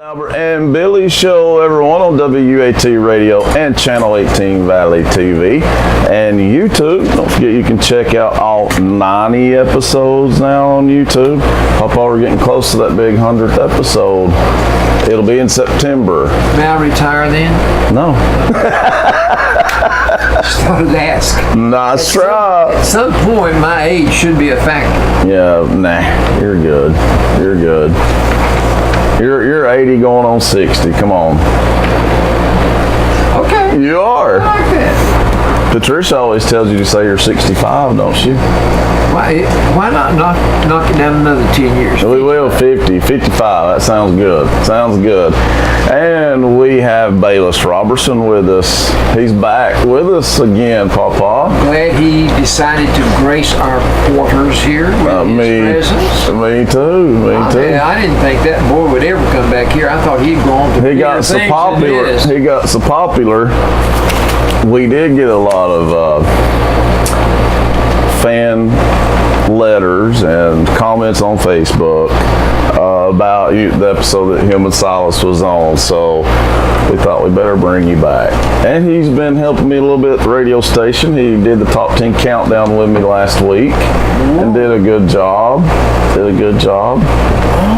Albert and Bily show, everyone, on WAT Radio and Channel 18 ValleyTV and YouTube. Don't forget you can check out all 90 episodes now on YouTube. Papa, we're getting close to that big 100th episode. It'll be in September. May I retire then? No. Started to ask. Nice try. At some point, my age should be a factor. Yeah, nah, you're good. You're good. You're 80 going on 60. Come on. Okay. You are. I like that. Patricia always tells you to say you're 65, don't she? Why not knock it down another 10 years? We will. 50, 55. That sounds good. Sounds good. And we have Bayless Robertson with us. He's back with us again, Papa. Glad he decided to grace our quarters here with his presence. Me too. Me too. I didn't think that boy would ever come back here. I thought he'd go on to He got so popular. He got so popular. We did get a lot of fan letters and comments on Facebook about the episode that him and Silas was on, so we thought we better bring you back. And he's been helping me a little bit at the radio station. He did the top 10 countdown with me last week and did a good job.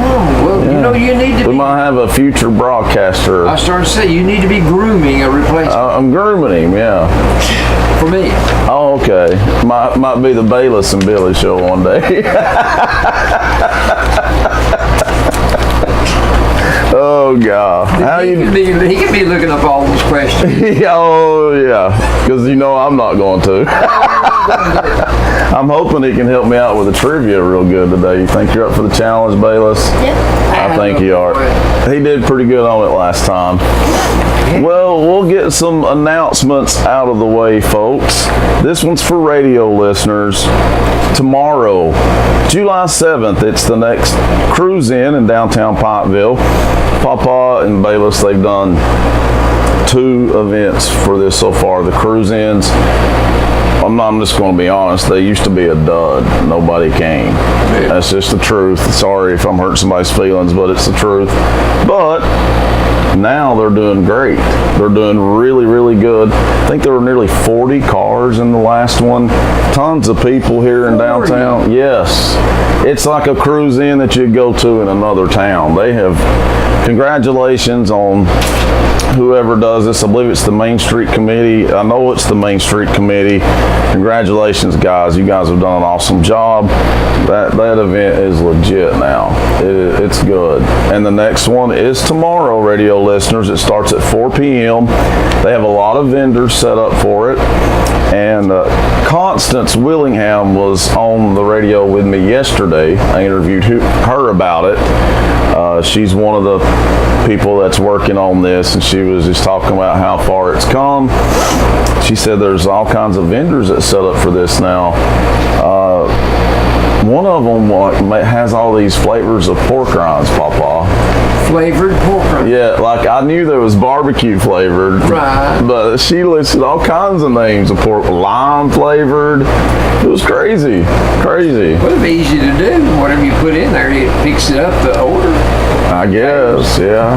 Oh, well, yeah. You need to We might have a future broadcaster. I started to say, you need to be grooming a replacement. I'm grooming him, yeah. For me. Oh, okay. Might be the Bayless and Bily show one day. Oh, God. He can be looking up all those questions. Oh, yeah. Because I'm not going to. I'm hoping he can help me out with the trivia real good today. You think you're up for the challenge, Bayless? Yep. I think you are. He did pretty good on it last time. Well, we'll get some announcements out of the way, folks. This one's for radio listeners. Tomorrow, July 7th, it's the next cruise-in downtown Pikeville. Papa and Bayless, they've done 2 events for this so far. The cruise-ins, I'm just going to be honest, they used to be a dud. Nobody came. That's just the truth. Sorry if I'm hurting somebody's feelings, but it's the truth. But now they're doing great. They're doing really, really good. I think there were nearly 40 cars in the last one. Tons of people here in downtown. Yes. It's like a cruise in that you'd go to in another town. They have, congratulations on whoever does this. I believe it's the Main Street Committee. I know it's the Main Street Committee. Congratulations, guys. You guys have done an awesome job. That event is legit now. It's good. And the next one is tomorrow, radio listeners. It starts at 4 p.m. They have a lot of vendors set up for it. And Constance Willingham was on the radio with me yesterday. I interviewed her about it. She's one of the people that's working on this, and she was just talking about how far it's come. She said there's all kinds of vendors that set up for this now. One of them has all these flavors of pork rinds, Papa. Flavored pork rinds? Yeah, like I knew there was barbecue flavored. Right. But she listed all kinds of names of pork, lime flavored. It was crazy. Crazy. Well, it'd be easy to do. Whatever you put in there, it picks it up to order. I guess, yeah.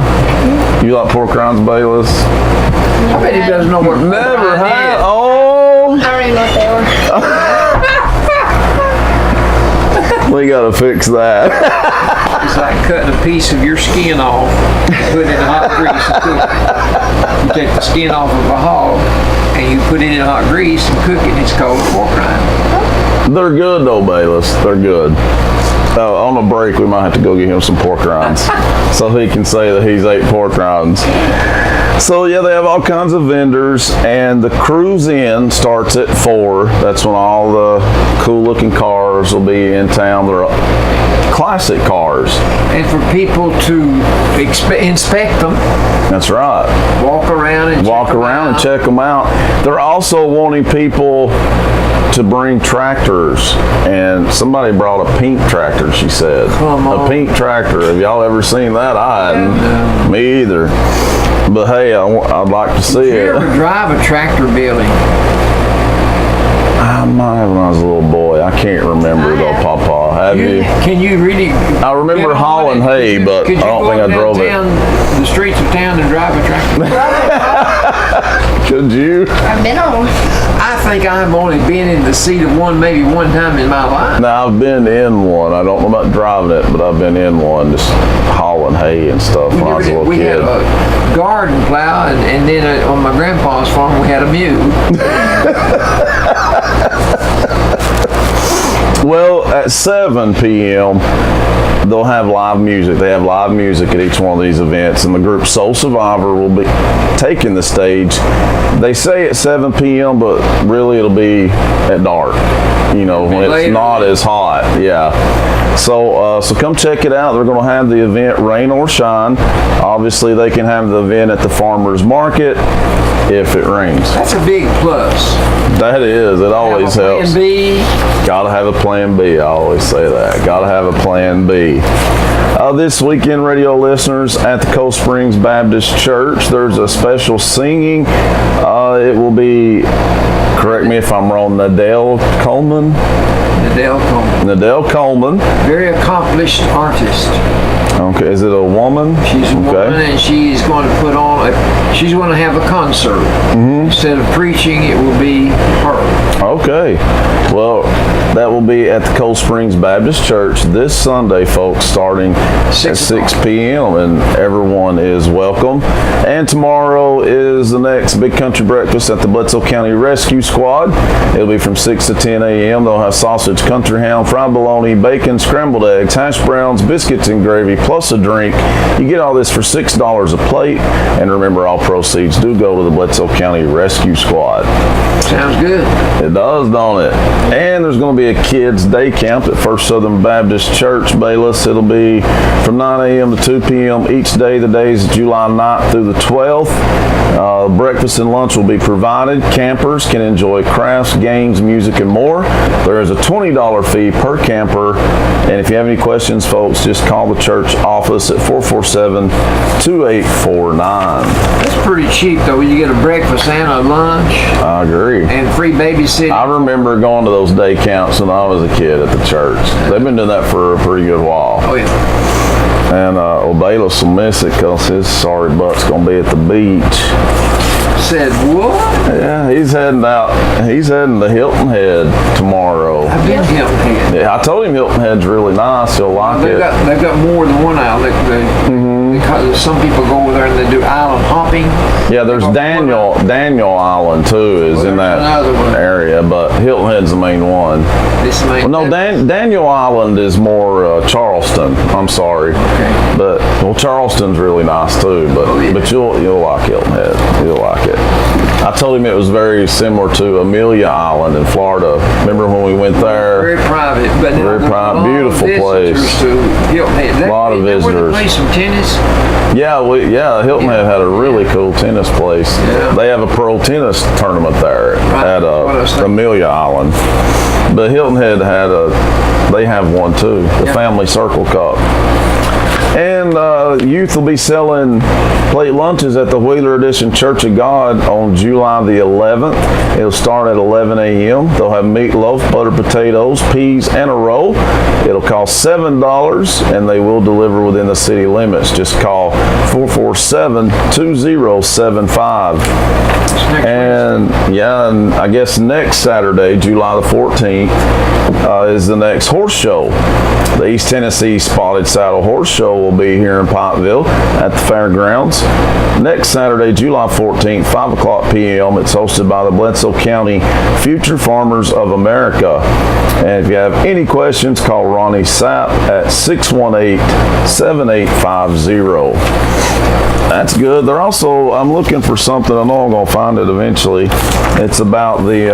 You like pork rinds, Bayless? I bet he doesn't know what Never had. Oh. I don't even know what they were. We gotta fix that. It's like cutting a piece of your skin off, put it in hot grease and cook it. You take the skin off of a hog and you put it in hot grease and cook it, and it's called pork rind. They're good though, Bayless. They're good. On a break, we might have to go get him some pork rinds so he can say that he's ate pork rinds. So yeah, they have all kinds of vendors, and the cruise in starts at 4. That's when all the cool looking cars will be in town. They're classic cars. And for people to inspect them. That's right. Walk around and check them out. They're also wanting people to bring tractors, and somebody brought a pink tractor, she said. Come on. A pink tractor. Have y'all ever seen that? I hadn't. No. Me either. But hey, I'd like to see it. Did you ever drive a tractor, Bily? I might have when I was a little boy. I can't remember though, Papa. Have you? Can you really? I remember hauling hay, but I don't think I drove it. The streets of town and drive a tractor. Could you? I've been on. I think I've only been in the seat of one maybe one time in my life. Now, I've been in one. I don't know about driving it, but I've been in one, just hauling hay and stuff when I was a little We kid. had a garden plow, and then on my grandpa's farm we had a mule. Well, at 7 p.m., they'll have live music. They have live music at each one of these events, and the group Soul Survivor will be taking the stage. They say at 7 p.m., but really it'll be at dark, you know, when it's not as hot. Yeah. So come check it out. They're going to have the event rain or shine. Obviously, they can have the event at the farmer's market if it rains. That's a big plus. That is. It always helps. Plan B. Gotta have a plan B. I always say that. Gotta have a plan B. This weekend, radio listeners, at the Cold Springs Baptist Church, there's a special singing. It will be, correct me if I'm wrong, Nadell Coleman. Nadell Coleman. Very accomplished artist. Okay, is it a woman? She's a woman, and she's going to put on, she's going to have a concert. Instead of preaching, it will be her. Okay. Well, that will be at the Cold Springs Baptist Church this Sunday, folks, starting at 6 p.m., and everyone is welcome. And tomorrow is the next Big Country Breakfast at the Bledsoe County Rescue Squad. It'll be from 6 to 10 a.m. They'll have sausage, country ham, fried bologna, bacon, scrambled eggs, hash browns, biscuits and gravy, plus a drink. You get all this for $6 a plate. And remember, all proceeds do go to the Bledsoe County Rescue Squad. Sounds good. It does, don't it? And there's going to be a kids' day camp at First Southern Baptist Church, Bayless. It'll be from 9 a.m. to 2 p.m. each day. The days July 9th through the 12th. Breakfast and lunch will be provided. Campers can enjoy crafts, games, music, and more. There is a $20 fee per camper. And if you have any questions, folks, just call the church office at 447-2849. That's pretty cheap, though. You get a breakfast and a lunch. I agree. And free babysitting. I remember going to those day camps when I was a kid at the church. They've been doing that for a pretty good while. Oh, yeah. And Bayless will miss it because his sorry butt's going to be at the beach. Said what? Yeah, he's heading out. He's heading to Hilton Head tomorrow. I've been to Hilton Head. Yeah, I told him Hilton Head's really nice. He'll like it. They've got more than one island. Because some people go over there and they do island hopping. Yeah, there's Daniel Island too is in that area, but Hilton Head's the main one. Daniel Island is more Charleston. I'm sorry, but Charleston's really nice too. But you'll like Hilton Head. You'll like it. I told him it was very similar to Amelia Island in Florida. Remember when we went there? Very private, but very private, beautiful place. A lot of visitors. Where they play some tennis. Yeah, Hilton Head had a really cool tennis place. Yeah. They have a pro tennis tournament there at Amelia Island. But Hilton Head they have one too, the Family Circle Cup. And youth will be selling plate lunches at the Wheeler Edition Church of God on July the 11th. It'll start at 11 a.m. They'll have meatloaf, buttered potatoes, peas, and a roll. It'll cost $7, and they will deliver within the city limits. Just call 447-2075. And I guess next Saturday, July the 14th, is the next horse show. The East Tennessee Spotted Saddle Horse Show will be here in Pikeville at the fairgrounds. Next Saturday, July 14th, 5 o'clock p.m. It's hosted by the Bledsoe County Future Farmers of America. And if you have any questions, call Ronnie Sapp at 618-7850. That's good. They're also, I'm looking for something. I know I'm going to find it eventually. It's about the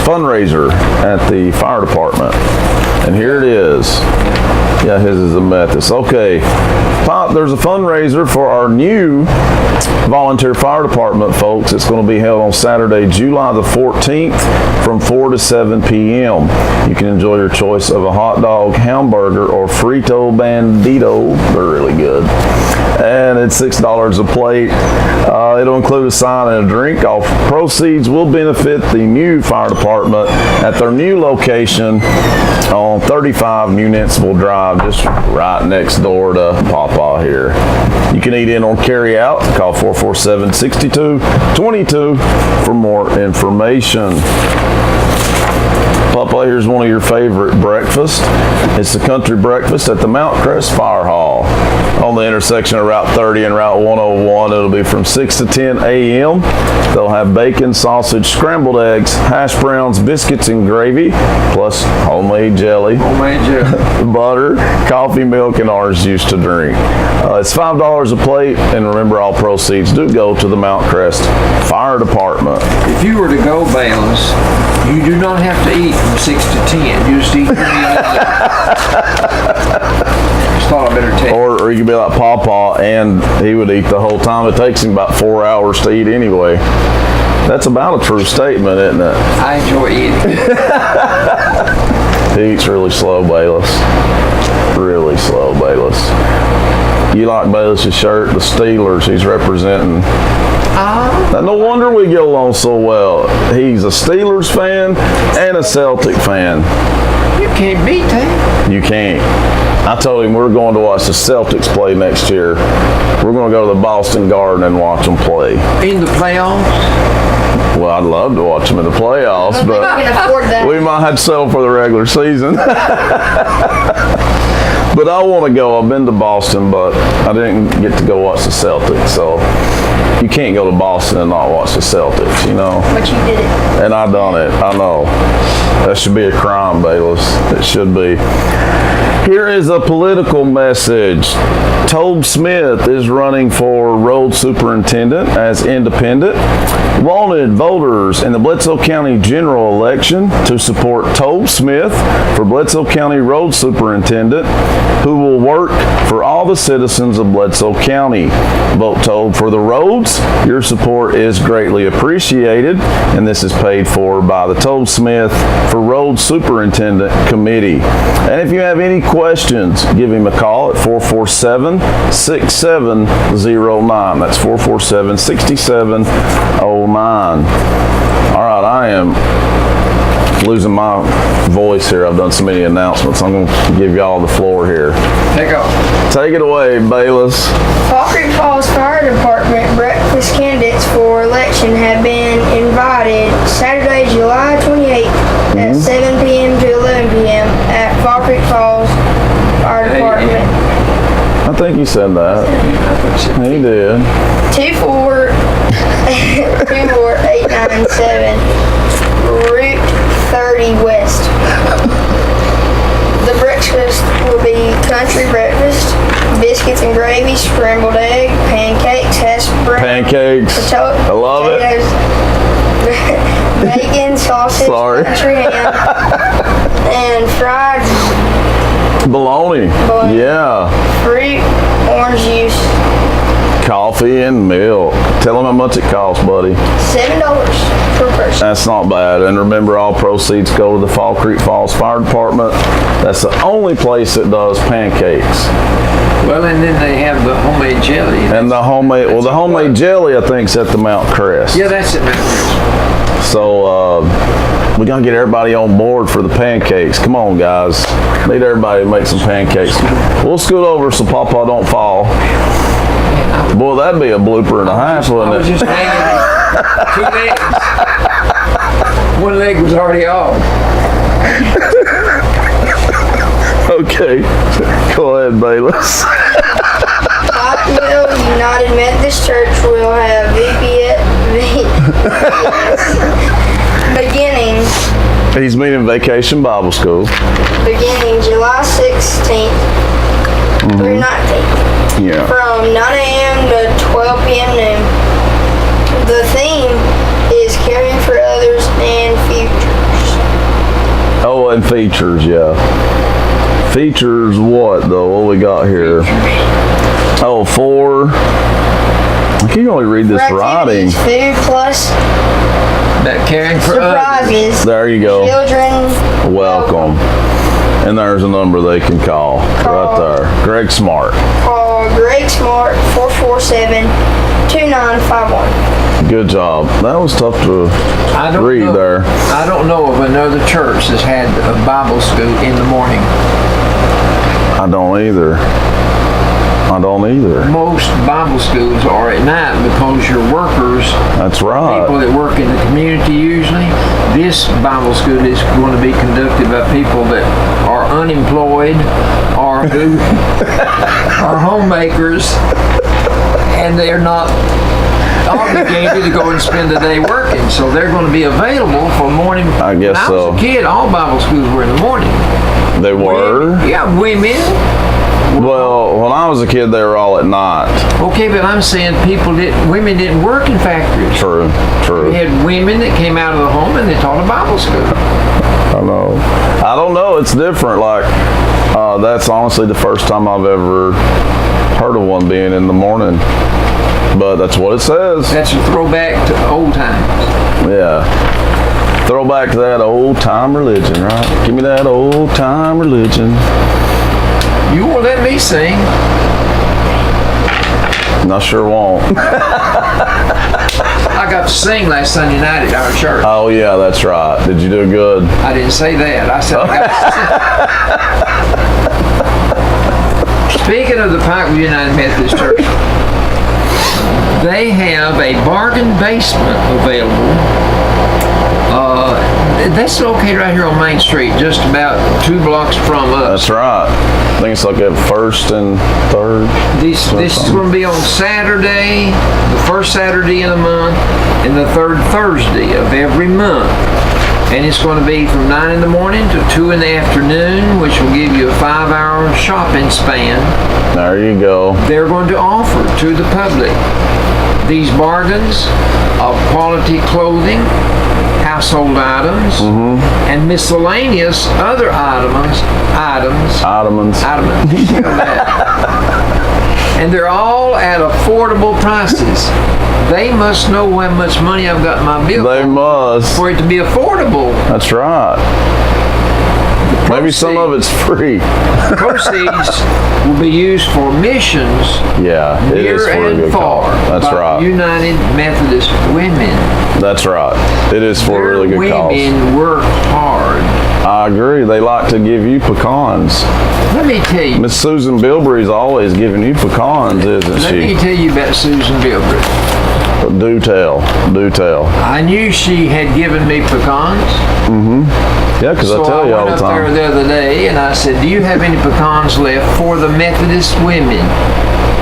fundraiser at the fire department. And here it is. Yeah, his is a Methodist. Okay. There's a fundraiser for our new volunteer fire department, folks. It's going to be held on Saturday, July the 14th from 4 to 7 p.m. You can enjoy your choice of a hot dog, hamburger, or Frito Bandito. They're really good. And it's $6 a plate. It'll include a sign and a drink. All proceeds will benefit the new fire department at their new location on on 35 Municipal Drive, just right next door to Pawpaw here. You can eat in or carry out. Call 447-6222 for more information. Papa, here's one of your favorite breakfasts. It's the country breakfast at the Mount Crest Fire Hall on the intersection of Route 30 and Route 101. It'll be from 6 to 10 a.m. They'll have bacon, sausage, scrambled eggs, hash browns, biscuits and gravy, plus homemade jelly, butter, coffee, milk, and orange juice to drink. It's $5 a plate, and remember, all proceeds do go to the Mount Crest Fire Department. If you were to go, Bayless, you do not have to eat from 6 to 10. You just eat from Just thought I better take. Or you could be like Pawpaw, and he would eat the whole time. It takes him about 4 hours to eat anyway. That's about a true statement, isn't it? I enjoy eating. He eats really slow, Bayless. Really slow, Bayless. You like Bayless's shirt? The Steelers he's representing. No wonder we get along so well. He's a Steelers fan and a Celtic fan. You can't beat that. You can't. I told him we're going to watch the Celtics play next year. We're going to go to the Boston Garden and watch them play. In the playoffs? Well, I'd love to watch them in the playoffs, but we might have to settle for the regular season. But I want to go. I've been to Boston, but I didn't get to go watch the Celtics. So you can't go to Boston and not watch the Celtics, you know. But you did it. And I done it. I know. That should be a crime, Bayless. It should be. Here is a political message. Tobe Smith is running for road superintendent as independent. Wanted voters in the Bledsoe County general election to support Tobe Smith for Bledsoe County road superintendent, who will work for all the citizens of Bledsoe County. Vote Tobe for the roads. Your support is greatly appreciated, and this is paid for by the Tobe Smith for Road Superintendent Committee. And if you have any questions, give him a call at 447-6709. That's 447-6709. All right, I am losing my voice here. I've done so many announcements. I'm going to give y'all the floor here. Take it away, Bayless. Fall Creek Falls Fire Department breakfast candidates for election have been invited Saturday, July 28th at 7 p.m. to 11 p.m. at Fall Creek Falls Fire Department. I think you said that. He did. 24897 Route 30 West. The breakfast will be country breakfast, biscuits and gravy, scrambled egg, pancakes, hash browns, Pancakes. I love it. Bacon, sausage, country ham, and fried bologna. Yeah. Fruit, orange juice. Coffee and milk. Tell them how much it costs, buddy. $7 per person. That's not bad. And remember, all proceeds go to the Fall Creek Falls Fire Department. That's the only place that does pancakes. Well, and then they have the homemade jelly. And the homemade jelly, I think, is at the Mount Crest. Yeah, that's at Mount Crest. So, we gotta get everybody on board for the pancakes. Come on, guys. Need everybody to make some pancakes. We'll scoot over so Pawpaw don't fall. Boy, that'd be a blooper and a half, wouldn't it? I was just hanging 2 legs. One leg was already off. Okay. Go ahead, Bayless. Pikeville United Methodist Church will have VBS beginning He's meeting Vacation Bible School. beginning July 16th through 19th. Yeah. From 9 a.m. to 12 p.m. noon. The theme is caring for others and futures. Oh, and features, yeah. Features what, though? What we got here? Oh, for... I can only read this writing. Food plus That caring for others. surprises. There you go. Children Welcome. And there's a number they can call right there. Greg Smart. Call Greg Smart 447-2951. Good job. That was tough to I don't read know, there. I don't know of another church that's had a Bible school in the morning. I don't either. Most Bible schools are at night because your workers, That's right. people that work in the community usually, this Bible school is going to be conducted by people that are unemployed or who are homemakers, and they're not obligated to go and spend the day working. So they're going to be available for morning. I guess when I so. was a kid, all Bible schools were in the morning. They were? Yeah, women. Well, when I was a kid, they were all at night. Okay, but I'm saying women didn't work in factories. True. We had women that came out of the home and they taught a Bible school. I know. I don't know. It's different. Like, that's honestly the first time I've ever heard of one being in the morning. But that's what it says. That's a throwback to old times. Yeah. Throwback to that old time religion, right? Give me that old time religion. You won't let me sing. I sure won't. I got to sing last Sunday night at our church. Oh yeah, that's right. Did you do good? I didn't say that. I said I got to sing. Speaking of the Pikeville United Methodist Church, they have a bargain basement available. That's located right here on Main Street, just about 2 blocks from us. That's right. I think it's like at 1st and 3rd. This is going to be on Saturday, the first Saturday in the month, and the 3rd Thursday of every month. And it's going to be from 9 in the morning to 2 in the afternoon, which will give you a 5-hour shopping span. There you go. They're going to offer to the public these bargains of quality clothing, household items, and miscellaneous other items. And they're all at affordable prices. They must know how much money I've got in my bill They must. for it to be affordable. That's right. Maybe some of it's free. Proceeds will be used for missions Yeah, it is near for a and good far cause. That's by right. United Methodist women. That's right. It is for a really good cause. Women work hard. I agree. They like to give you pecans. Let me tell you. Miss Susan Bilberry's always giving you pecans, isn't Let me she? tell you about Susan Bilberry. Do tell. Do tell. I knew she had given me pecans. Yeah, because So I tell you all the went up there time. the other day and I said, do you have any pecans left for the Methodist women?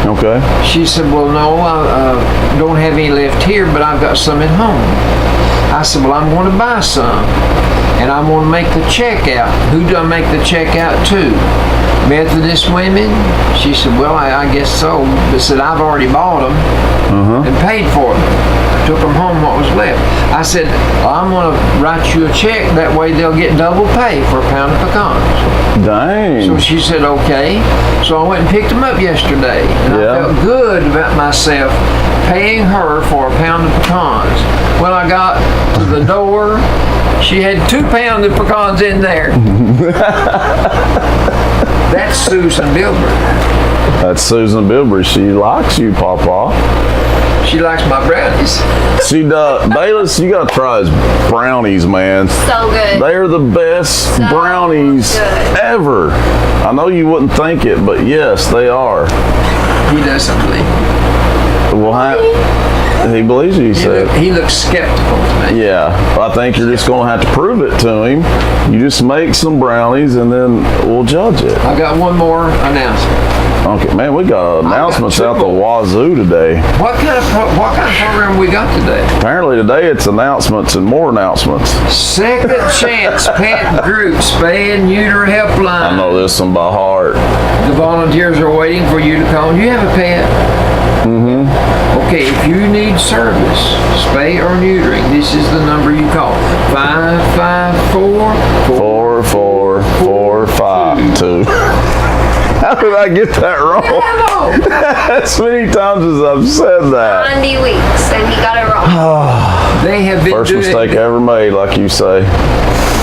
Okay. She said, well, no, I don't have any left here, but I've got some at home. I said, well, I'm going to buy some, and I'm going to make the check out. Who do I make the check out to? Methodist women? She said, well, I guess so. But said, I've already bought them and paid for them. Took them home what was left. I said, well, I'm going to write you a check. That way they'll get double pay for a pound of pecans. Dang. So she said, okay. So I went and picked them up yesterday. And I felt good about myself paying her for a pound of pecans. When I got to the door, she had 2 pounds of pecans in there. That's Susan Bilberry. That's Susan Bilberry. She likes you, Papa. She likes my brownies. She does. Bayless, you gotta try his brownies, man. So good. They're the best So brownies good. ever. I know you wouldn't think it, but yes, they are. He doesn't believe me. Well, he believes you, he said. He looks skeptical to me. Yeah, I think you're just going to have to prove it to him. You just make some brownies and then we'll judge it. I got one more announcement. Okay, man, we got announcements two out the more. wazoo today. What kind of program we got today? Apparently today it's announcements and more announcements. Second Chance Pet Group Spay and Neuter Helpline. I know this one by heart. The volunteers are waiting for you to call. You have a pet? Okay, if you need service, spay or neutering, this is the number you call. 554-4452. How did I get that wrong? As many times as I've said that. 90 weeks, and he got it wrong. They have been First mistake ever made, like you say.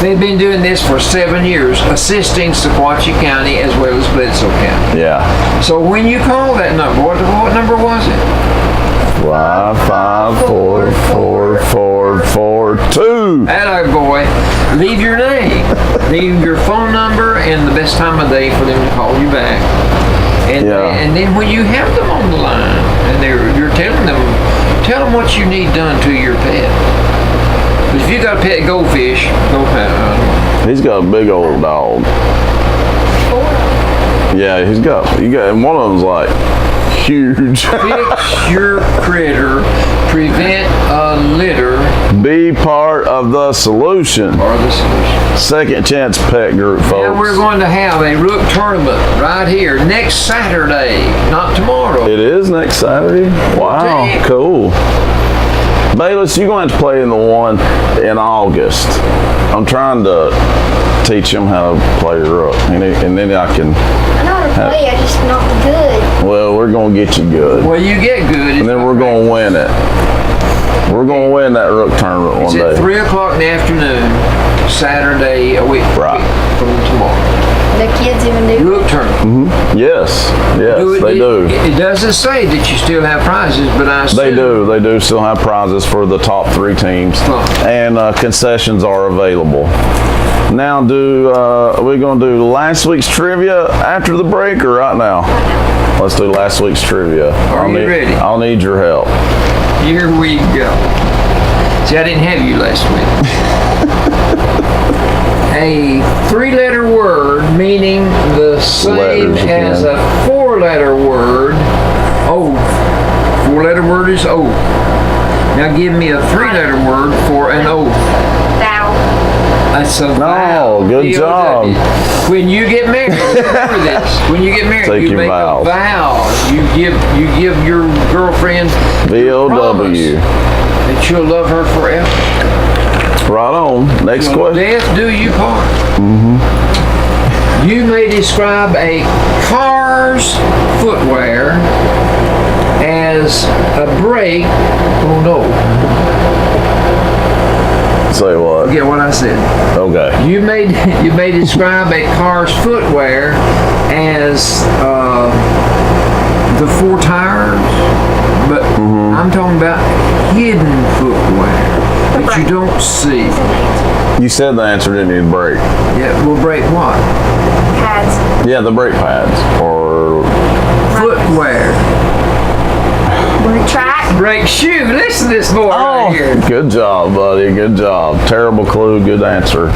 They've been doing this for 7 years, assisting Sequatchie County as well as Bledsoe County. Yeah. So when you call that number, what number was it? 5544442. Hello, boy. Leave your name, leave your phone number, and the best time of day for them to call you back. And, and then when you have them on the line, and you're telling them, tell them what you need done to your pet. But if you got a pet goldfish, go pet. He's got a big old dog. Yeah, and one of them's like huge. Fix your critter, prevent a litter. Be part of the solution. Second Chance Pet Group, folks. Now we're going to have a rook tournament right here next Saturday, not tomorrow. It is next Saturday? Wow, cool. Bayless, you're going to have to play in the one in August. I'm trying to teach him how to play rook, and then I can... I know how to play, I just not good. Well, we're going to get you good. Well, you get good. And then we're going to win it. We're going to win that rook tournament one day. It's at 3 o'clock in the afternoon, Saturday, a week from tomorrow. The kids even do rook tournament. Yes, they do. It doesn't say that you still have prizes, but I assume. They do still have prizes for the top 3 teams. And concessions are available. Now, we're going to do last week's trivia after the break or right now? Let's do last week's trivia. Are you ready? I'll need your help. Here we go. See, I didn't have you last week. A 3-letter word meaning the same as a 4-letter word. Oath. 4-letter word is oath. Now give me a 3-letter word for an oath. Vow. That's a vow. Good job. When you get married, remember this. When you get married, you make a vow. You give your girlfriend VOW. That you'll love her forever. Right on. Next question. Death do you part. You may describe a car's footwear as a brake. Oh no. Say what? Forget what I said. Okay. You may describe a car's footwear as the 4 tires, but I'm talking about hidden footwear that you don't see. You said the answer, didn't you? Brake. Yeah, well, brake what? Pads. Yeah, the brake pads or footwear. Track. Brake shoe. Listen to this boy right here. Good job, buddy. Good job. Terrible clue. Good answer.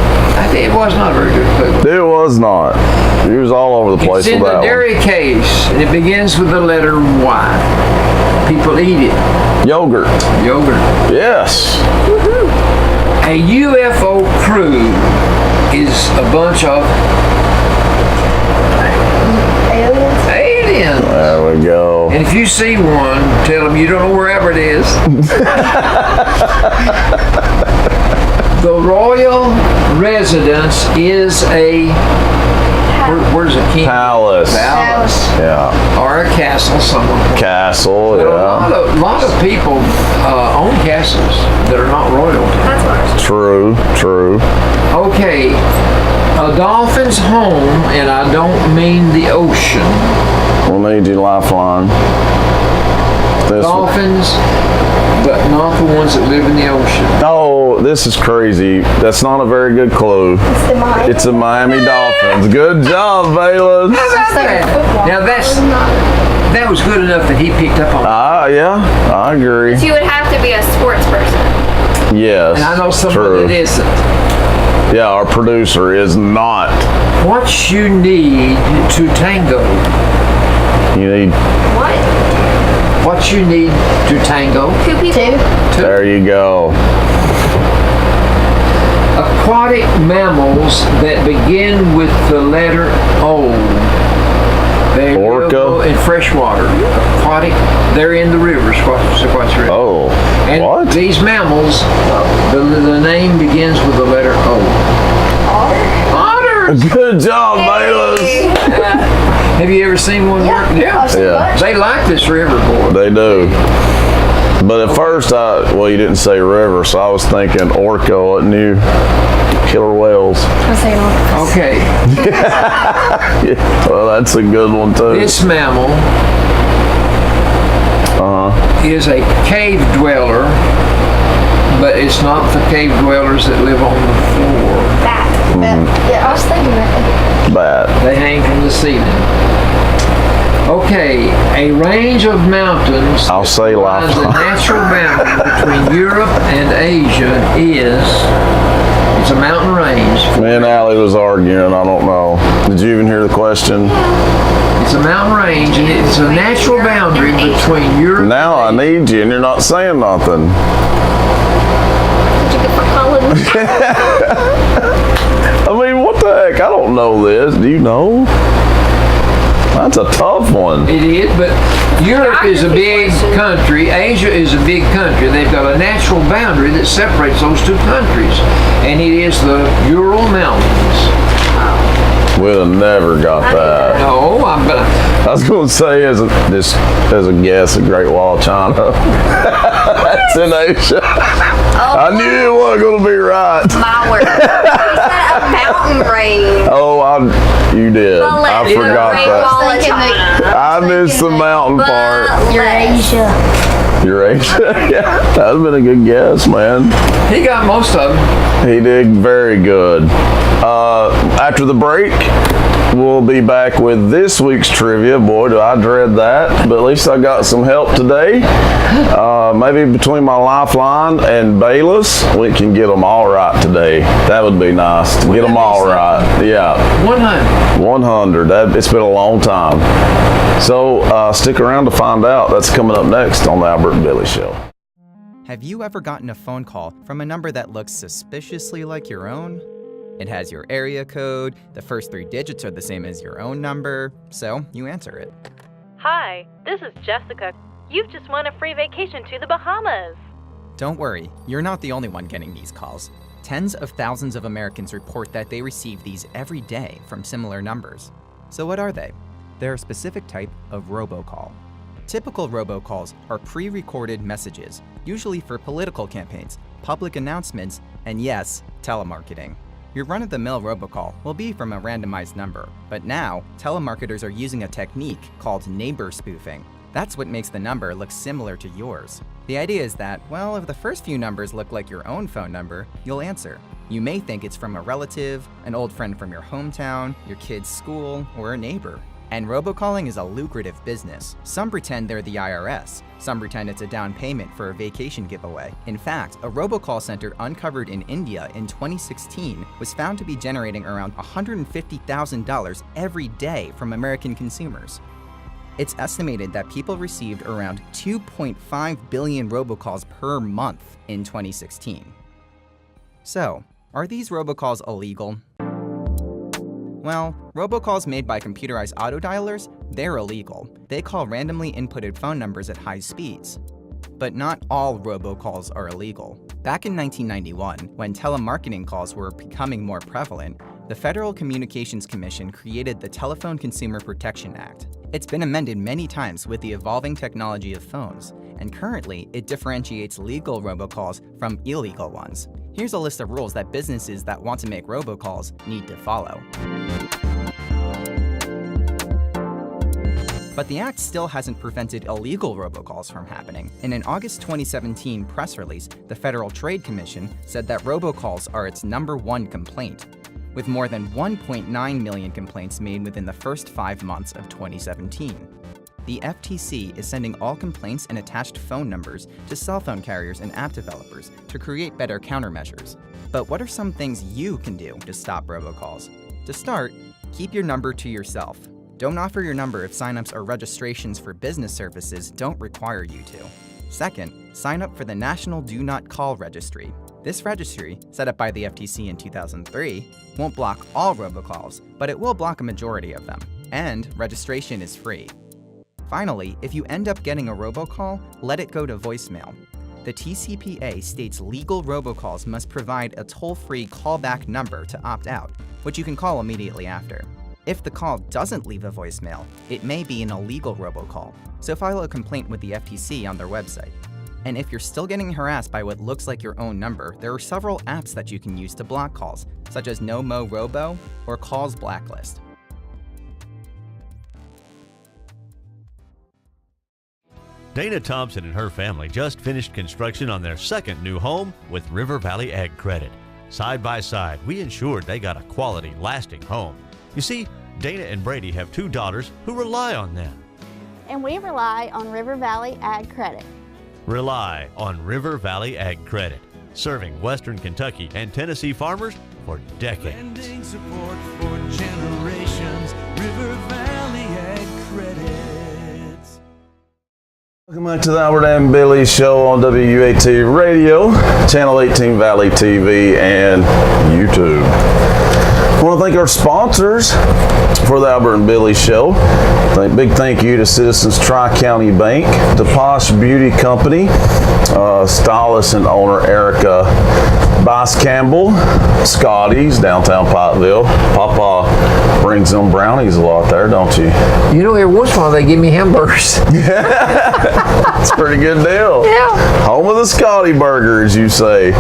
It was not a very good clue. It was not. He was all over the place It's in with that the dairy case, and it begins with the letter Y. People eat it. Yogurt. Yogurt. Yes. Woohoo. A UFO crew is a bunch of aliens. There we go. And if you see one, tell them you don't know wherever it is. The royal residence is a where's a king? Palace. Yeah. Or a castle somewhere. Castle. But Yeah. a lot of people own castles that are not royal. That's ours. True. Okay. A dolphin's home, and I don't mean the ocean. We'll need your lifeline. Dolphins, but not the ones that live in the ocean. Oh, this is crazy. That's not a very good clue. It's the Miami Dolphins. Good job, Baylor. How about that? Now that was good enough that he picked up on. Yeah, I agree. So you would have to be a sports person. Yes. And I know someone that isn't. Yeah, our producer is not. What you need to tango. You need. What? What you need to tango. 2 people. There you go. Aquatic mammals that begin with the letter O. They Orca. in freshwater. Aquatic, they're in the rivers. What's river. Oh, and what? These mammals, the name begins with the letter O. Otters. Good job, Bayless. Have you ever seen one work? Yeah. They like this river, boy. They do. But at first, you didn't say river, so I was thinking orca, wasn't you? Killer whales. Okay. Well, that's a good one too. This mammal is a cave dweller, but it's not the cave dwellers that live on the floor. Bat. Yeah, I was thinking that. Bat. They hang from the ceiling. Okay, a range of mountains I'll say lies the lifeline. natural boundary between Europe and Asia it's a mountain range. Me and Allie was arguing, I don't know. Did you even hear the question? It's a mountain range, and it's a natural boundary between Europe Now I and Asia. need you and you're not saying nothing. Did you get for calling me? I mean, what the heck? I don't know this. Do you know? That's a tough one. It is, but Europe is a big country. Asia is a big country. They've got a natural boundary that separates those two countries, and it is the Ural Mountains. We'd have never got that. No, but I was going to say as a guess, the Great Wall of China. That's in Asia. I knew it wasn't going to be right. My word. You said a mountain range. Oh, you did. I forgot that. I missed the mountain part. Eurasia. Eurasia. Yeah, that's been a good guess, man. he got most of them. He did very good. After the break, we'll be back with this week's trivia. Boy, do I dread that. But at least I got some help today. Maybe between my lifeline and Bayless, we can get them all right today. That would be nice to get them all right. Yeah. 100. 100. It's been a long time. So stick around to find out. That's coming up next on the Albert and Bily Show. Have you ever gotten a phone call from a number that looks suspiciously like your own? It has your area code, the first 3 digits are the same as your own number, so you answer it. Hi, this is Jessica. You've just won a free vacation to the Bahamas. Don't worry, you're not the only one getting these calls. Tens of thousands of Americans report that they receive these every day from similar numbers. So what are they? They're a specific type of robocall. Typical robocalls are pre-recorded messages, usually for political campaigns, public announcements, and yes, telemarketing. Your run-of-the-mill robocall will be from a randomized number, but now, telemarketers are using a technique called neighbor spoofing. That's what makes the number look similar to yours. The idea is that, well, if the first few numbers look like your own phone number, you'll answer. You may think it's from a relative, an old friend from your hometown, your kid's school, or a neighbor. And robocalling is a lucrative business. Some pretend they're the IRS. Some pretend it's a down payment for a vacation giveaway. In fact, a robocall center uncovered in India in 2016 was found to be generating around $150,000 every day from American consumers. It's estimated that people received around 2.5 billion robocalls per month in 2016. So, are these robocalls illegal? Well, robocalls made by computerized autodialers, they're illegal. They call randomly inputted phone numbers at high speeds. But not all robocalls are illegal. Back in 1991, when telemarketing calls were becoming more prevalent, the Federal Communications Commission created the Telephone Consumer Protection Act. It's been amended many times with the evolving technology of phones, and currently it differentiates legal robocalls from illegal ones. Here's a list of rules that businesses that want to make robocalls need to follow. But the act still hasn't prevented illegal robocalls from happening. In an August 2017 press release, the Federal Trade Commission said that robocalls are its #1 complaint, with more than 1.9 million complaints made within the first 5 months of 2017. The FTC is sending all complaints and attached phone numbers to cell phone carriers and app developers to create better countermeasures. But what are some things you can do to stop robocalls? To start, keep your number to yourself. Don't offer your number if signups or registrations for business services don't require you to. Second, sign up for the National Do Not Call Registry. This registry, set up by the FTC in 2003, won't block all robocalls, but it will block a majority of them. And registration is free. Finally, if you end up getting a robocall, let it go to voicemail. The TCPA states legal robocalls must provide a toll-free callback number to opt out, which you can call immediately after. If the call doesn't leave a voicemail, it may be an illegal robocall, so file a complaint with the FTC on their website. And if you're still getting harassed by what looks like your own number, there are several apps that you can use to block calls, such as NoMo Robo or Calls Blacklist. Dana Thompson and her family just finished construction on their second new home with River Valley Ag Credit. Side by side, we ensured they got a quality, lasting home. You see, Dana and Brady have 2 daughters who rely on them. And we rely on River Valley Ag Credit. Rely on River Valley Ag Credit, serving Western Kentucky and Tennessee farmers for decades. Lending support for generations. River Valley Ag Credit. Welcome back to the Albert and Bily Show on WAT Radio, Channel 18 Valley TV, and YouTube. I want to thank our sponsors for the Albert and Bily Show. Big thank you to Citizens Tri-County Bank, to Posh Beauty Company, stylist and owner Erica Boss Campbell, Scotty's, downtown Pikeville. Papa brings them brownies a lot there, don't you? You know, every once in a while they give me hamburgers. It's a pretty good deal. Yeah. Home of the Scotty Burger, as you say.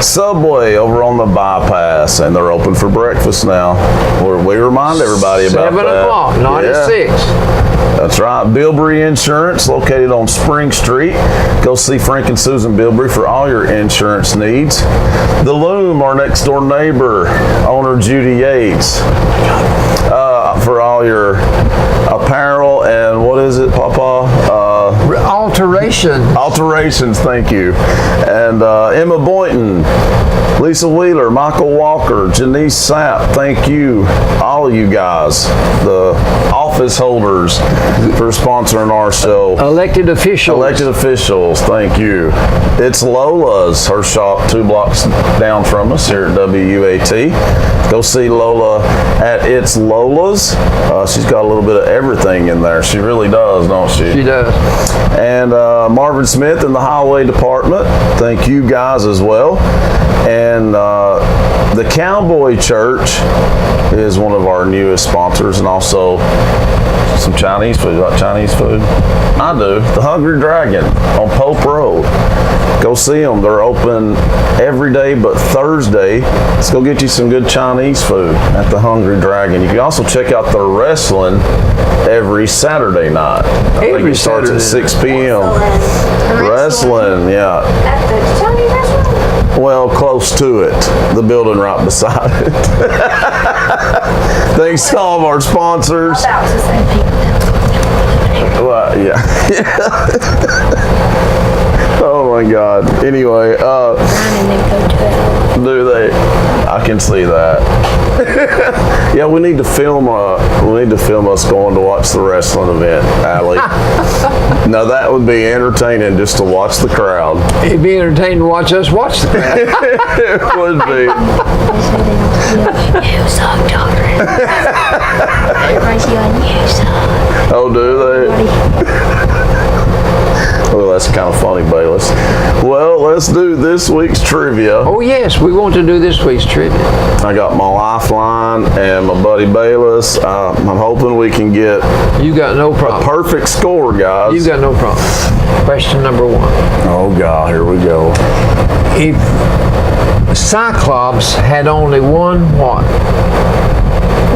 Subway over on the bypass, and they're open for breakfast now. We remind everybody about 7 that. o'clock, not at 6. That's right. Bilbrey Insurance, located on Spring Street. Go see Frank and Susan Bilbrey for all your insurance needs. The Loom, our next door neighbor, owner Judy Yates, for all your apparel and what is it, Papa? Alterations, thank you. And Emma Boynton, Lisa Wheeler, Michael Walker, Janice Sapp, thank you, all of you guys, the office holders, for sponsoring our show. Elected officials, thank you. It's Lola's, her shop 2 blocks down from us here at WAT. Go see Lola at It's Lola's. She's got a little bit of everything in there. She really does, don't she? She does. And Marvin Smith in the Highway Department, thank you guys as well. And the Cowboy Church is one of our newest sponsors, and also some Chinese food. You like Chinese food? I do. The Hungry Dragon on Pope Road. Go see them. They're open every day but Thursday. Let's go get you some good Chinese food at the Hungry Dragon. You can also check out their wrestling every Saturday night. I think it starts at 6 p.m. Wrestling, yeah. At the Chinese restaurant? Well, close to it. The building right beside it. Thanks to all of our sponsors. About to say Well, yeah. Oh my God. Anyway, do they? I can see that. Yeah, we need to film. We need to film us going to watch the wrestling event, Allie. Now that would be entertaining just to watch the crowd. It'd be entertaining to watch us watch the crowd. It would be. you suck, children. Everybody's yelling, you suck. Oh, do they? Well, that's kind of funny, Bayless. Well, let's do this week's trivia. Oh yes, we want to do this week's trivia. I got my lifeline and my buddy Bayless. I'm hoping we can get You got no a problem. perfect score, guys. You got no problem. Question number 1. Oh God, here we go. If Cyclops had only one what?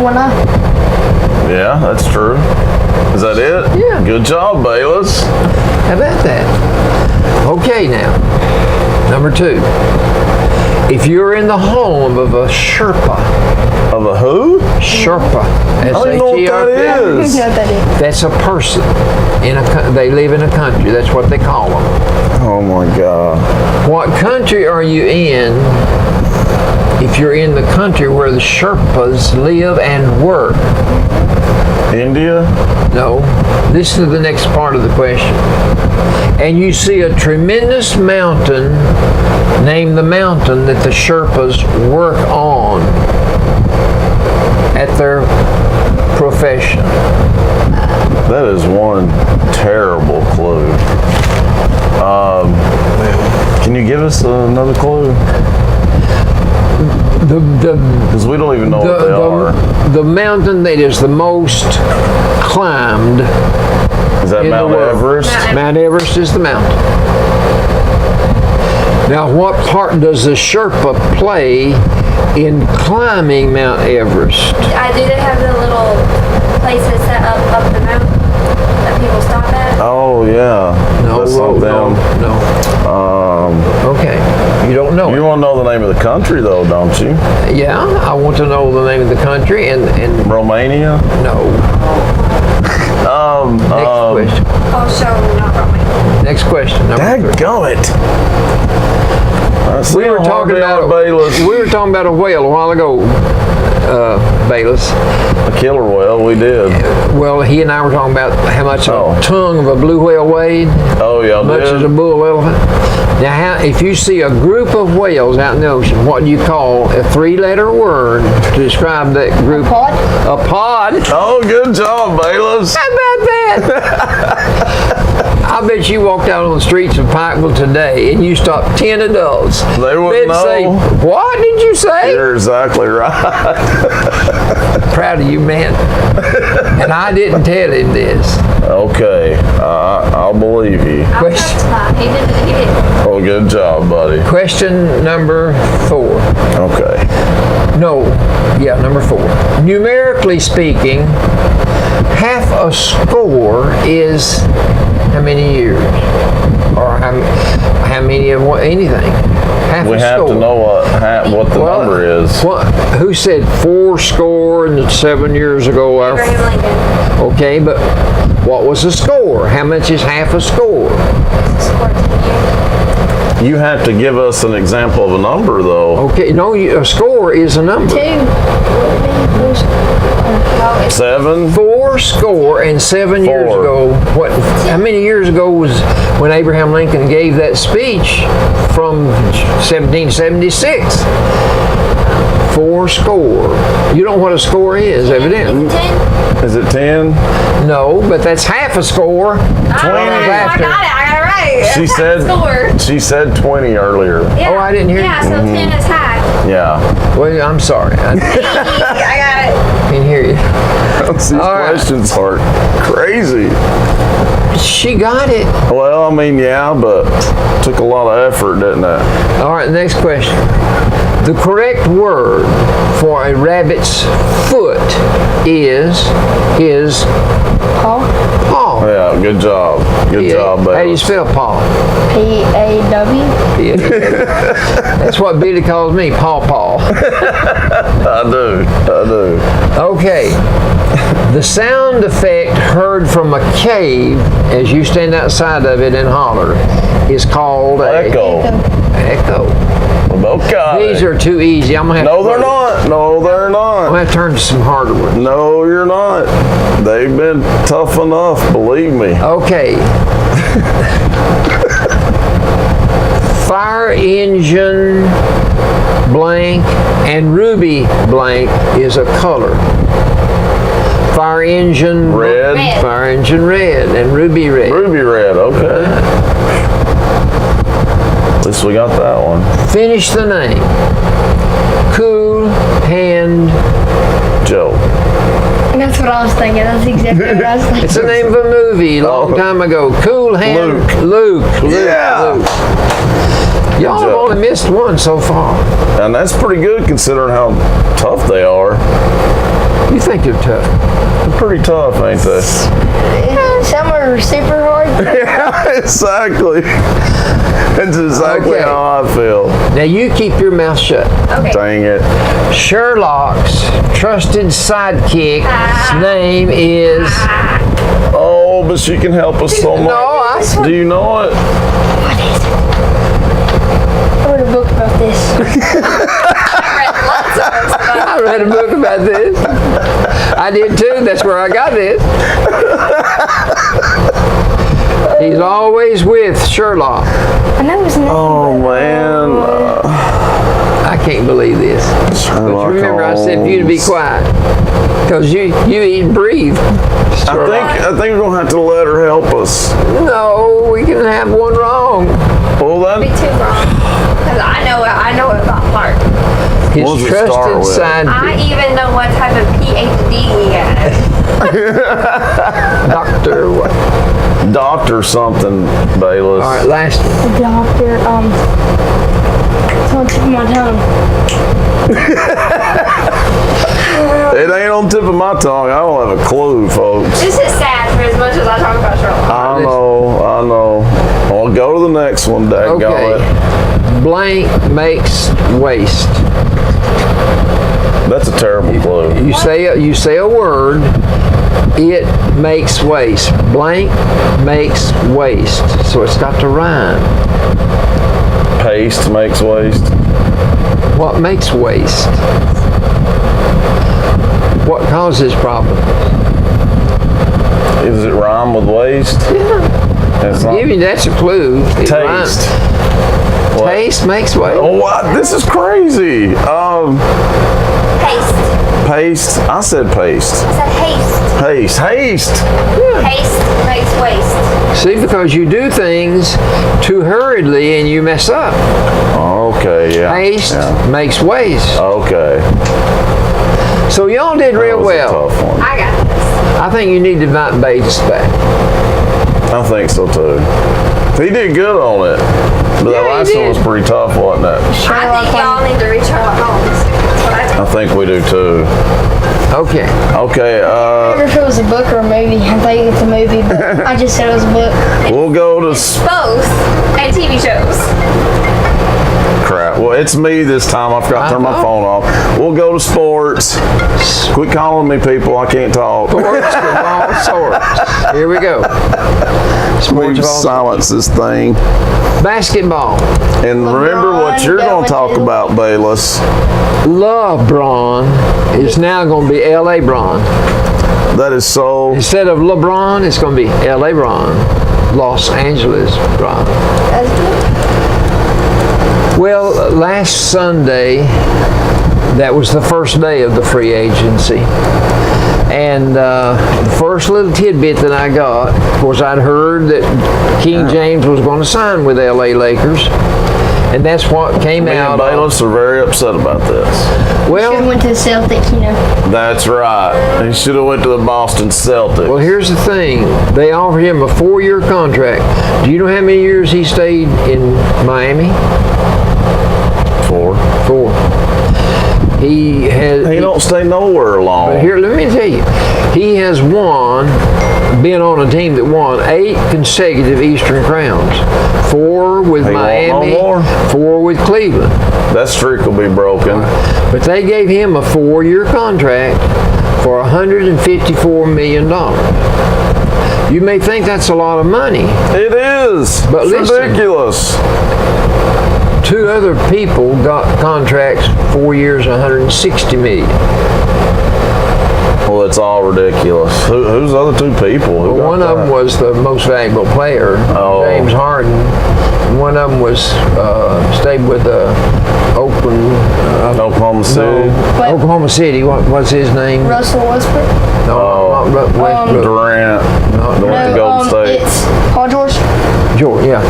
One eye. Yeah, that's true. Is that it? Yeah. Good job, Bayless. How about that? Okay, now, number 2. If you're in the home of a Sherpa. Of a who? Sherpa. I don't even know what that is. That's a person. They live in a country. That's what they call them. Oh my God. What country are you in if you're in the country where the Sherpas live and work? India? No. Listen to the next part of the question. And you see a tremendous mountain. Name the mountain that the Sherpas work on at their profession. That is one terrible clue. Can you give us another clue? Because we don't even know what they are. The mountain that is the most climbed. Is that Mount Everest? Mount Everest is the mountain. Now, what part does the Sherpa play in climbing Mount Everest? Do they have the little places set up the mountain that people stop at? Oh yeah. listen to them. No. Okay. You don't know. You want to know the name of the country, though, don't you? Yeah, I want to know the name of the country and Romania? no. Next question. Also not Romania. Next question. Number 3. Dadgummit. We were talking about a whale a while ago, Bayless. A killer whale, we did. Well, he and I were talking about how much a tongue of a blue whale weighed. Oh, yeah, much as a bull elephant. Now, if you see a group of whales out in the ocean, what do you call a 3-letter word to describe that group? A pod? A pod. Oh, good job, Bayless. How about that? I bet you walked out on the streets of Pikeville today and you stopped 10 adults. They wouldn't They'd know. say, what did you say? You're exactly right. Proud of you, man. And I didn't tell him this. Okay, I'll believe you. Question, He didn't. Oh, good job, buddy. question number 4. Okay. No, yeah, number 4. Numerically speaking, half a score is how many years? Or how many of what, anything? Half We a have score. to know what the number is. Who said 4 score and 7 years ago? Abraham Lincoln. Okay, but what was the score? How much is half a score? You have to give us an example of a number, though. Okay, no, a score is a number. 7? 4 score and 7 years 4. ago. How many years ago was when Abraham Lincoln gave that speech from 1776? 4 score. You don't know what a score is, evidently. 10? Is it 10? No, but that's half a score. 20. I got it right. She That's said score. she said 20 earlier. Yeah. Oh, I didn't hear Yeah, you. so 10 is half. Yeah. Well, I'm sorry. I I got it. didn't hear you. These All right. questions are crazy. She got it. Well, I mean, yeah, but took a lot of effort, didn't it? All right, next question. The correct word for a rabbit's foot is Paw? paw. Yeah, good job. Good job, How do you baby. spell paw? P-A-W? That's what Bily calls me, paw paw. I do. Okay. The sound effect heard from a cave as you stand outside of it and holler is called Echo. Echo. Okay. These are too easy. I'm gonna have No, to they're not. No, they're I'm not. gonna have to turn to some harder ones. No, you're not. They've been tough enough, believe me. Okay. Fire engine blank and ruby blank is a color. Fire engine Red. Fire engine red and ruby red. Ruby red, okay. At least we got that one. Finish the name. Cool hand. Joe. That's what I was thinking. That's exactly what I was thinking. It's the name of a movie a long time ago. Cool hand. Luke. Yeah. Y'all have only missed one so far. And that's pretty good considering how tough they are. You think they're tough? They're pretty tough, ain't they? Some are super hard. Yeah, exactly. That's exactly Okay. how I feel. Now you keep your mouth shut. Okay. Dang it. Sherlock's trusted sidekick's name is... Oh, but she can help us so much. No, Do you know it? What is it? I wrote a book about this. I read a book about this. I did too. That's where I got this. He's always with Sherlock. I know his name. Oh, man. I can't believe this. But Sherlock remember, I said for you to be quiet. Because you eat and breathe. I think we're going to have to let her help us. No, we can have one wrong. Well, Be then, too wrong. Because I know it about Clark. His What does it start trusted with? I sidekick, even know what type of PhD he has. Dr. What? Doctor something, Bayless. All right, last one. Doctor, it's on the tip of my tongue. It ain't on the tip of my tongue. I don't have a clue, folks. This is sad for as much as I talk about Sherlock. I know. Well, go to the next one, daggone Okay. it. Blank makes waste. That's a terrible clue. You say a word, it makes waste. Blank makes waste. So it's got to rhyme. Paste makes waste. What makes waste? What causes problems? Does it rhyme with waste? Yeah. It's not. Give you that's a clue. It rhymes. Taste. What? Taste makes waste. Oh, what? This is crazy. Haste. Paste. I said paste. I said haste. Haste. Haste makes waste. See, because you do things too hurriedly and you mess up. Okay, yeah. Haste Yeah. makes waste. Okay. So y'all did That real was a well. tough one. I got this. I think you need to invite Bates back. I think so too. He did good on it. But Yeah, that he last one did. was pretty tough, wasn't it? I think y'all need to reach Sherlock Holmes. That's what I think. I think we do too. Okay. Okay, I wonder if it was a book or a movie. I think it's a movie, but I just said it was a book. we'll go to Both. And TV shows. crap. Well, it's me this time. I forgot to turn my phone off. We'll go to sports. Quit calling me people. I can't talk. Sports of all sorts. Here we go. Sports We of all silence this thing. Basketball. And remember what you're going to talk about, Bayless. LeBron is now going to be L.A. Bron. That is so. Instead of LeBron, it's going to be L.A. Bron. Los Angeles Bron. Well, last Sunday, that was the first day of the free agency. And the first little tidbit that I got was I'd heard that King James was going to sign with LA Lakers. And that's what came Me out and of. Bayless are very upset about this. Should have Well, went to the Celtics, you know. That's right. He should have went to the Boston Celtics. well, here's the thing. They offered him a 4-year contract. Do you know how many years he stayed in Miami? 4. 4. He has. He don't stay nowhere long. But here, let me tell you, he has been on a team that won 8 consecutive Eastern Crowns. 4 with He won't Miami, no more? 4 with Cleveland. That streak will be broken. But they gave him a 4-year contract for $154 million. You may think that's a lot of money. It is. But it's listen. ridiculous. 2 other people got contracts 4 years, $160 million. Well, it's all ridiculous. Who's the other 2 people? Who got One of them that? was the most valuable player, Oh. James Harden. One of them was stayed with Oakland. Oklahoma City. But- Oklahoma City. What's his name? Russell Westbrook. No, not Westbrook. Durant. They went to Golden State. It's Paul George. George, yeah.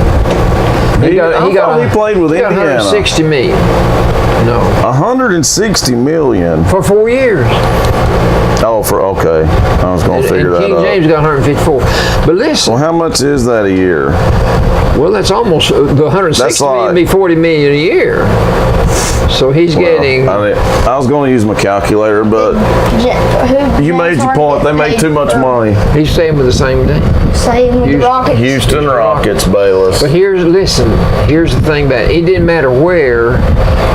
I thought he played with he got Indiana. $160 million. No, $160 million. for 4 years. Oh, okay. I was going to figure And that King out. James got 154. But listen, Well, how much is that a year? well, that's almost the 160 That's million like- be 40 million a year. So he's getting. I was going to use my calculator, but you made your point. They make too much money. He's staying with the same team. Same with the Rockets. Houston Rockets, Bayless. But here's the thing about it. It didn't matter where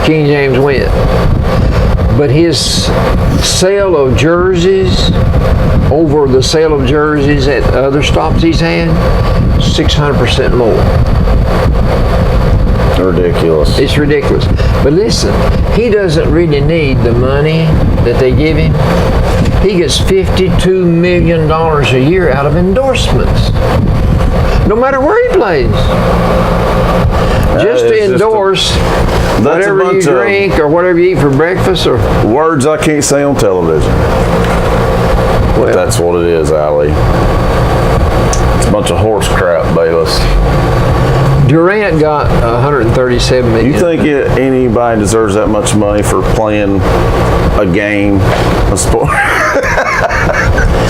King James went. But his sale of jerseys over the sale of jerseys at other stops he's had, 600% more. Ridiculous. It's ridiculous. But listen, he doesn't really need the money that they give him. He gets $52 million a year out of endorsements. No matter where he plays. Just to it's just endorse That's whatever a you bunch drink or whatever you eat for breakfast or words I can't say on television. But that's what it is, Allie. It's a bunch of horse crap, Bayless. Durant got $137 million. You think anybody deserves that much money for playing a game, a sport?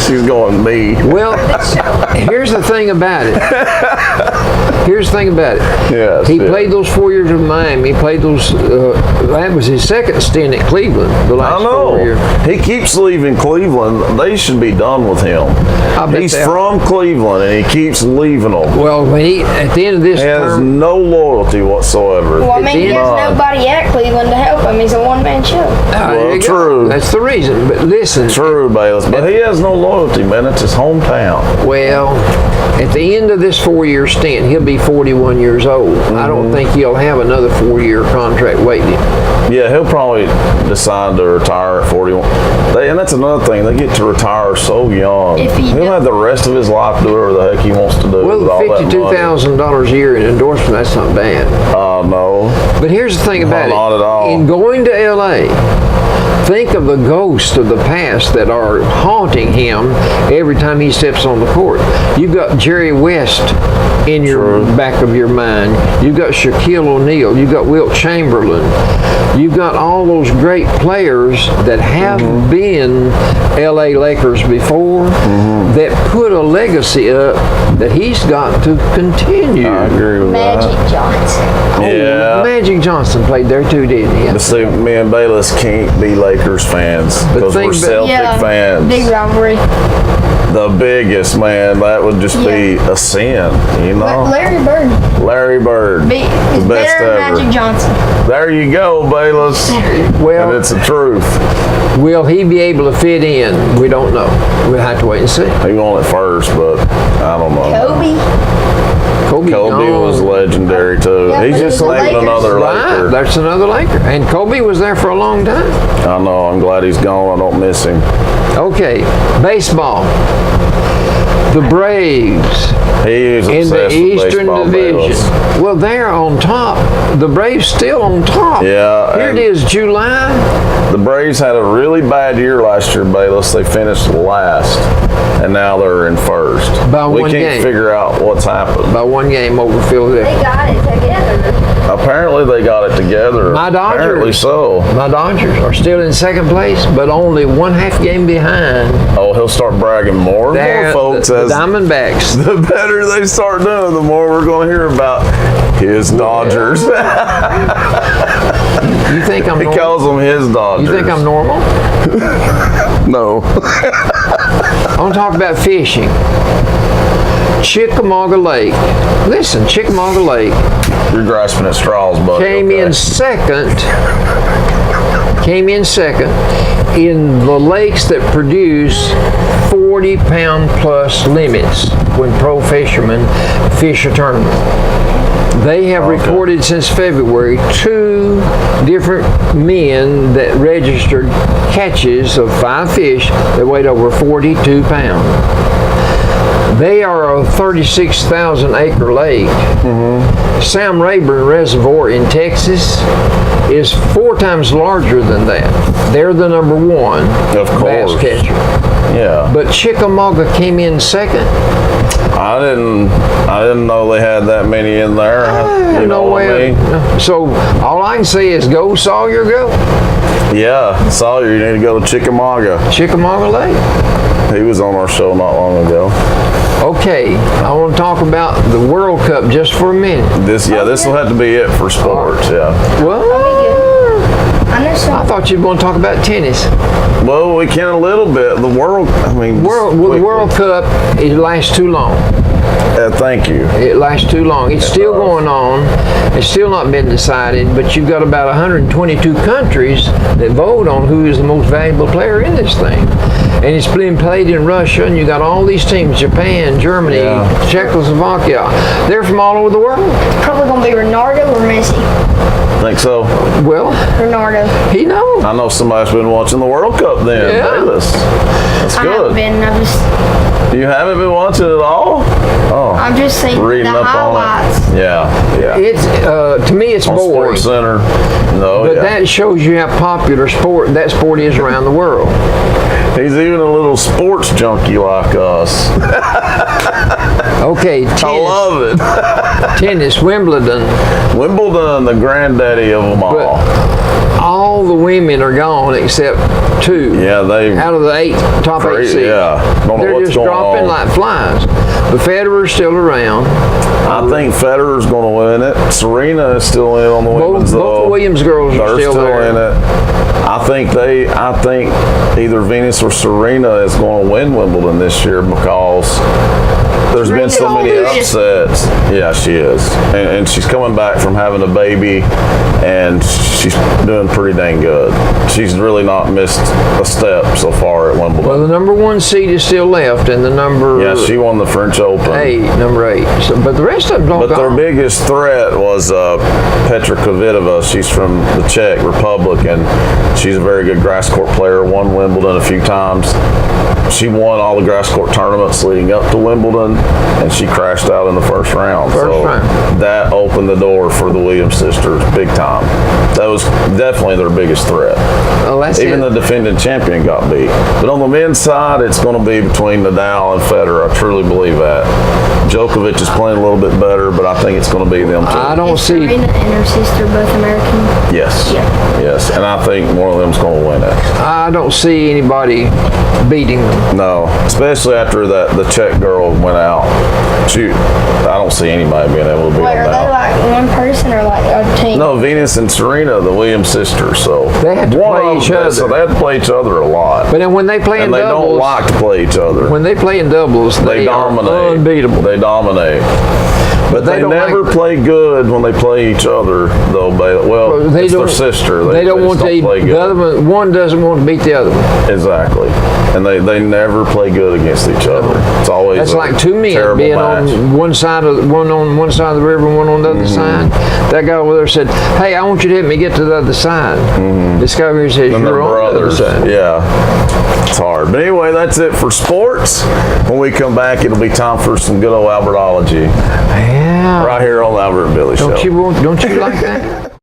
She's going me. Well, here's the thing about it. Here's the thing about it. Yes, He yeah. played those 4 years with Miami. He played those. That was his second stint at Cleveland. The last I 4 years. know. He keeps leaving Cleveland. They should be done with him. bet He's they are. from Cleveland, and he keeps leaving them. Well, when at the end of this He has term, no loyalty whatsoever. Well, I mean, he has None. nobody at Cleveland to help him. He's a one-man show. there you go. true. That's the reason. But listen, True, Bayless, but he has no loyalty, man. It's his hometown. well, at the end of this 4-year stint, he'll be 41 years old. I don't think he'll have another 4-year contract waiting. Yeah, he'll probably decide to retire at 41. And that's another thing. They get to retire so young. If he He'll does- have the rest of his life to do whatever the heck he wants to do Well, with all that money. $52,000 a year in endorsement, that's not bad. No. But here's the thing about Not at all. In going to LA, think of the ghosts of the past that are haunting him every time he steps on the court. You've got Jerry West in your back of your mind. You've got Shaquille O'Neal. You've got Wilt Chamberlain. You've got all those great players that have been LA Lakers before that put a legacy up that he's got to continue. I agree with Magic that. Johnson. Yeah. Magic Johnson played there too, didn't he? But see, me and Bayless can't be Lakers fans because we're think that- Celtic Yeah, fans. big rivalry. The biggest, man. That would just be a sin, you know? Larry Bird. Larry Bird. Is the best better than ever. Magic Johnson. There you go, Bayless. Well, And it's the truth. will he be able to fit in? We don't know. We'll have to wait and see. He won it first, but I don't know. Kobe. Kobe was legendary too. Yeah, He's but just he's a named Lakers. another Right, Laker. that's another Laker. And Kobe was there for a long time. I know. I'm glad he's gone. I don't miss him. Okay, baseball. The Braves He's in the obsessed with Eastern baseball, Division. Bayless. Well, they're on top. The Braves still on top. Yeah, Here it and- is, July. The Braves had a really bad year last year, Bayless. They finished last, and now they're in first. By we one can't game. figure out what's happened. By one game over Philadelphia. They got it together. Apparently, they got it together. My Dodgers. Apparently so. My Dodgers are still in second place, but only 1/2 game behind. Oh, he'll start bragging more and They're more, folks. the As Diamondbacks. the better they start doing, the more we're going to hear about his Dodgers. You think I'm He normal? calls them his Dodgers. You think I'm normal? No. I want to talk about fishing. Chickamauga Lake. Listen, Chickamauga Lake You're grasping at straws, buddy. came in second in the lakes that produce 40-pound plus limits when pro fishermen fish a tournament. They have recorded since February 2 different men that registered catches of 5 fish that weighed over 42 pounds. They are a 36,000 acre lake. Sam Rayburn Reservoir in Texas is 4 times larger than that. They're the number 1 Of bass course. catcher. Yeah. But Chickamauga came in second. I didn't know they had that many in there. You know what I mean? So all I can say is go Sawyer, go. Yeah, Sawyer, you need to go to Chickamauga. Chickamauga Lake. He was on our show not long ago. Okay, I want to talk about the World Cup just for a minute. This will have to be it for sports. Yeah. Well, I know I some. thought you were going to talk about tennis. Well, we can a little bit. The world. I mean, The quickly. World Cup, it lasts too long. Thank you. It lasts too long. It's still going on. It's still not been decided, but you've got about 122 countries that vote on who is the most valuable player in this thing. And it's being played in Russia, and you got all these teams, Japan, Germany, Czechoslovakia. They're from all over the world. Probably gonna be Ronaldo or Messi. Think so? Well, Ronaldo. he knows. I know somebody's been watching the World Cup then. Yeah. Bayless. That's I haven't good. been. You haven't been watching it all? Oh. I'm just seeing reading the up highlights. on it. Yeah. It's to me, it's On boring. Sports Center. No, But yeah. that shows you how popular that sport is around the world. He's even a little sports junkie like us. Okay, I love it. tennis, Wimbledon. Wimbledon, the granddaddy of them all. all the women are gone except 2. Yeah, they out of the top 8 seeds. Yeah, don't know They're what's just going dropping on. like flies. But Federer's still around. I think Federer's going to win it. Serena is still in on the women's though. Both the Williams girls are They're still there. in it. I think either Venus or Serena is going to win Wimbledon this year because there's been so many upsets. Yeah, she is. And she's coming back from having a baby, and she's doing pretty dang good. She's really not missed a step so far at Wimbledon. Well, the number 1 seed is still left, and the number... Yeah, she won the French Open. Number 8. So, but the rest of them don't But their go. biggest threat was Petra Kvitova. She's from the Czech Republic, and she's a very good grass court player, won Wimbledon a few times. She won all the grass court tournaments leading up to Wimbledon, and she crashed out in the first round. That opened the door for the Williams sisters big time. That was definitely their biggest threat. Well, Even the defending champion got beat. But on the men's side, it's going to be between Nadal and Federer. I truly believe that. Djokovic is playing a little bit better, but I think it's going to be them too. I don't see... Serena and her sister both American? Yes. Yes, and I think one of them's going to win it. I don't see anybody beating them. No, especially after the Czech girl went out. I don't see anybody being able to beat Wait, them are they now. like one person or like a team? No, Venus and Serena, the Williams sisters. So they had to play each other. So they had to play each other a lot. But then when they play in and they doubles, don't like to play each other. When they play in doubles, they dominate. are unbeatable. They dominate. But they don't never like- play good when they play each other, though. Well, it's their sister. They don't want just to. play good. The other one doesn't want to beat the other one. Exactly. And they never play good against each other. It's always That's a like 2 men terrible being match. on one side of the river and one on the other side. That guy over there said, "Hey, I want you to help me get to the other side." This guy over here says, And "You're they're on brothers. the other side." Yeah, it's hard. But anyway, that's it for sports. When we come back, it'll be time for some good old Albertology. Yeah. Right here on the Albert and Billy Show. Don't you like that?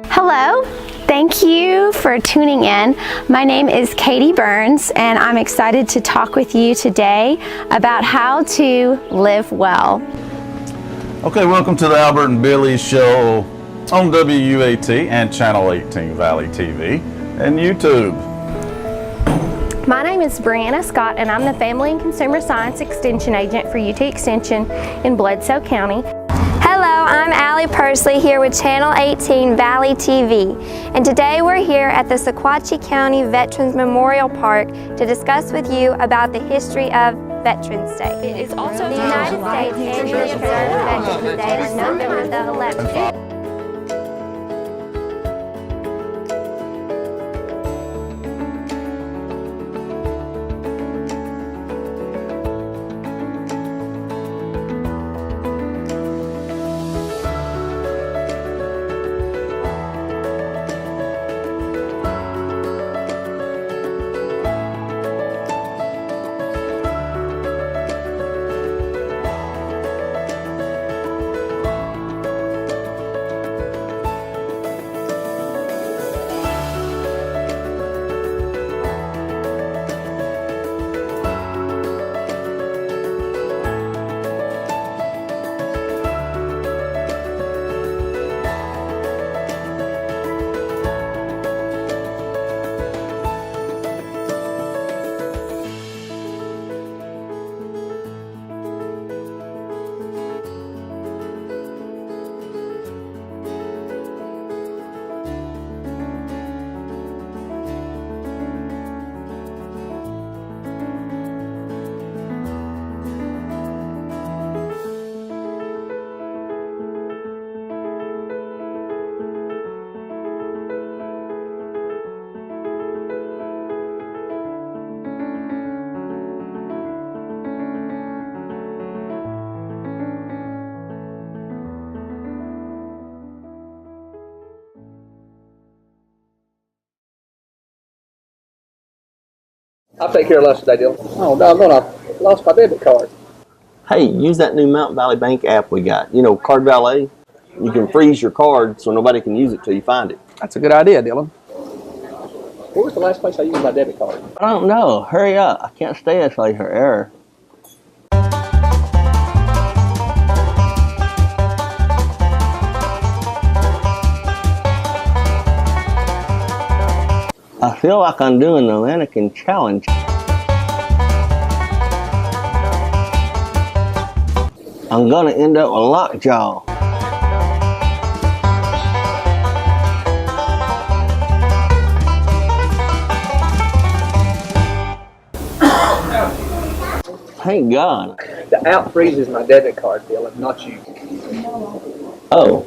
Hello, thank you for tuning in. My name is Katie Burns, and I'm excited to talk with you today about how to live well. Okay, welcome to the Albert and Billy Show on WUAT and Channel 18 Valley TV and YouTube. My name is Brianna Scott, and I'm the Family and Consumer Science Extension Agent for UT Extension in Bledsoe County. Hello, I'm Allie Pursley here with Channel 18 Valley TV, and today we're here at the Sequatchie County Veterans Memorial Park to discuss with you about the history of Veterans Day. It is also The United States annually observes Veterans Day on November the 11th. I'll take care of less today, Dylan. Oh, doggone, I lost my debit card. Hey, use that new Mountain Valley Bank app we got. You know, Card Valet. You can freeze your card so nobody can use it till you find it. That's a good idea, Dylan. Where was the last place I used my debit card? I don't know. Hurry up. I can't stay until I hear error. feel like I'm doing the mannequin challenge. I'm gonna end up with lockjaw. Thank God. The out freezes my debit card, Dylan, not you. Oh.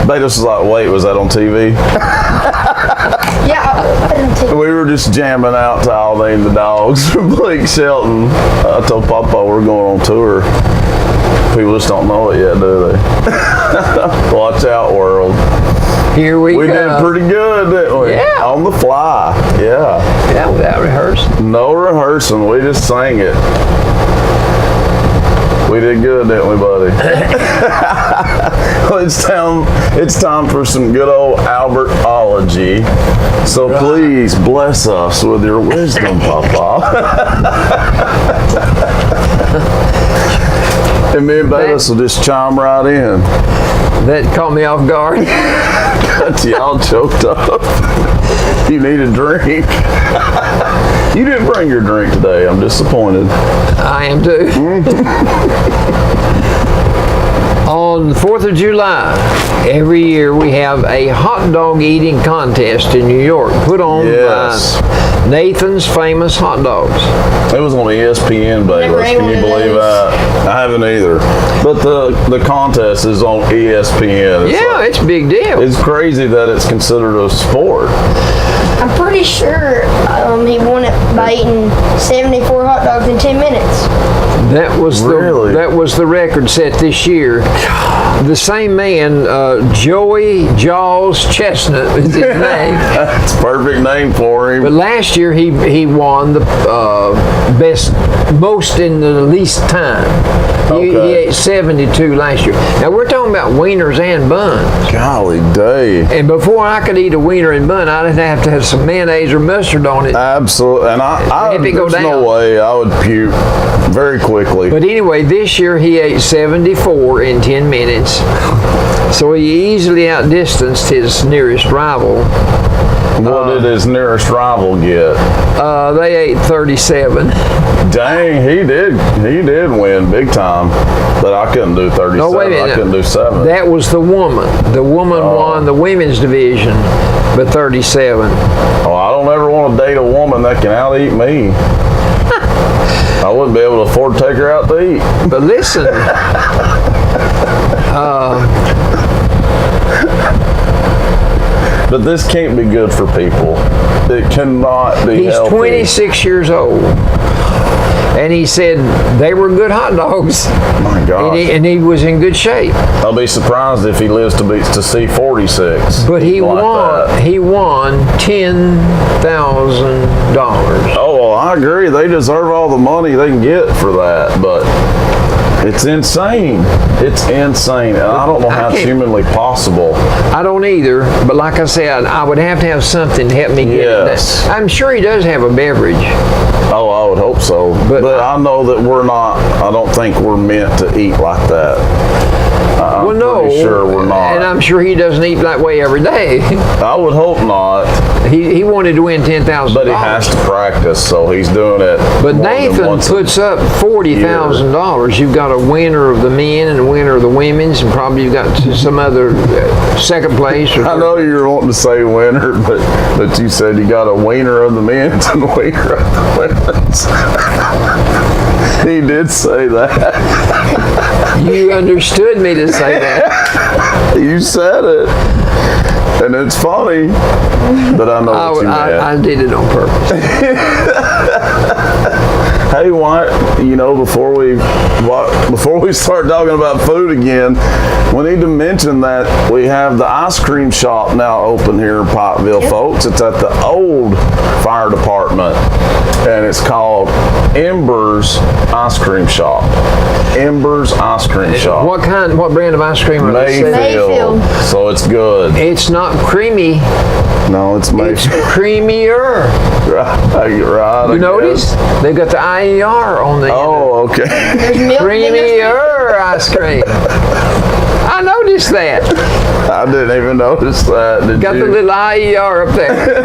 Betos was like, wait, was that on TV? Yeah. We were just jamming out to Aldine the Dogs from Blake Shelton. I told Papa we're going on tour. People just don't know it yet, do they? Watch out, world. Here we go. We did pretty good, didn't we? Yeah. On the fly. Yeah. Yeah, without rehearsing. No rehearsing. We just sang it. We did good, didn't we, buddy? Well, it's time for some good old Albertology. So please bless us with your wisdom, Papa. And me and Betos will just chime right in. That caught me off guard. Got you all choked up. You need a drink. You didn't bring your drink today. I'm disappointed. I am too. On the 4th of July, every year we have a hot dog eating contest in New York, put on by Nathan's Famous Hot Dogs. It was on ESPN, Bayless. Can you believe that? I haven't either. But the contest is on ESPN. It's a big deal. It's crazy that it's considered a sport. I'm pretty sure he won it by eating 74 hot dogs in 10 minutes. That was the record set this year. The same man, Joey Jaws Chestnut is his name. That's a perfect name for him. But last year he won the most in the least time. He ate 72 last year. Now we're talking about wieners and buns. Golly day. And before I could eat a wiener and bun, I'd have to have some mayonnaise or mustard on it. Absolutely. And there's no way I would puke very quickly. But anyway, this year he ate 74 in 10 minutes. So he easily outdistanced his nearest rival. What did his nearest rival get? They ate 37. Dang, he did win big time. But I couldn't do 37. No, wait a minute. I couldn't do 7. That was the woman. The woman won the women's division, but 37. Oh, I don't ever want to date a woman that can out-eat me. I wouldn't be able to afford to take her out to eat. But listen, but this can't be good for people. It cannot be he's healthy. 26 years old. And he said they were good hot dogs. My gosh. And he was in good shape. I'll be surprised if he lives to see 46. But he like won. that. He won $10,000. Oh, well, I agree. They deserve all the money they can get for that. But it's insane. It's insane. And I don't know how it's humanly possible. I don't either. But like I said, I would have to have something to help me get it. I'm sure he does have a beverage. Oh, I would hope so. But I know that I don't think we're meant to eat like that. I'm pretty sure we're not. And I'm sure he doesn't eat that way every day. I would hope not. He wanted to win $10,000. But he has to practice, so he's doing it. But Nathan puts up $40,000. You've got a winner of the men and a winner of the women's, and probably you've got some other second place. I know you were wanting to say winner, but you said you got a wiener of the men's and a wiener of the women's. He did say that. You understood me to say that. You said it. And it's funny, but I know what you meant. I did it on purpose. Hey, why, before we start talking about food again, we need to mention that we have the ice cream shop now open here in Pikeville, folks. It's at the old fire department, and it's called Embers Ice Cream Shop. Embers Ice Cream Shop. What brand of ice cream are they selling? Mayfield. So it's good. It's not creamy. No, it's Mayfield. It's creamier. Right. You notice? They've got the IER on the end. Oh, okay. There's milk in there. Creamier ice cream. I noticed that. I didn't even notice that. Got the little IER up there.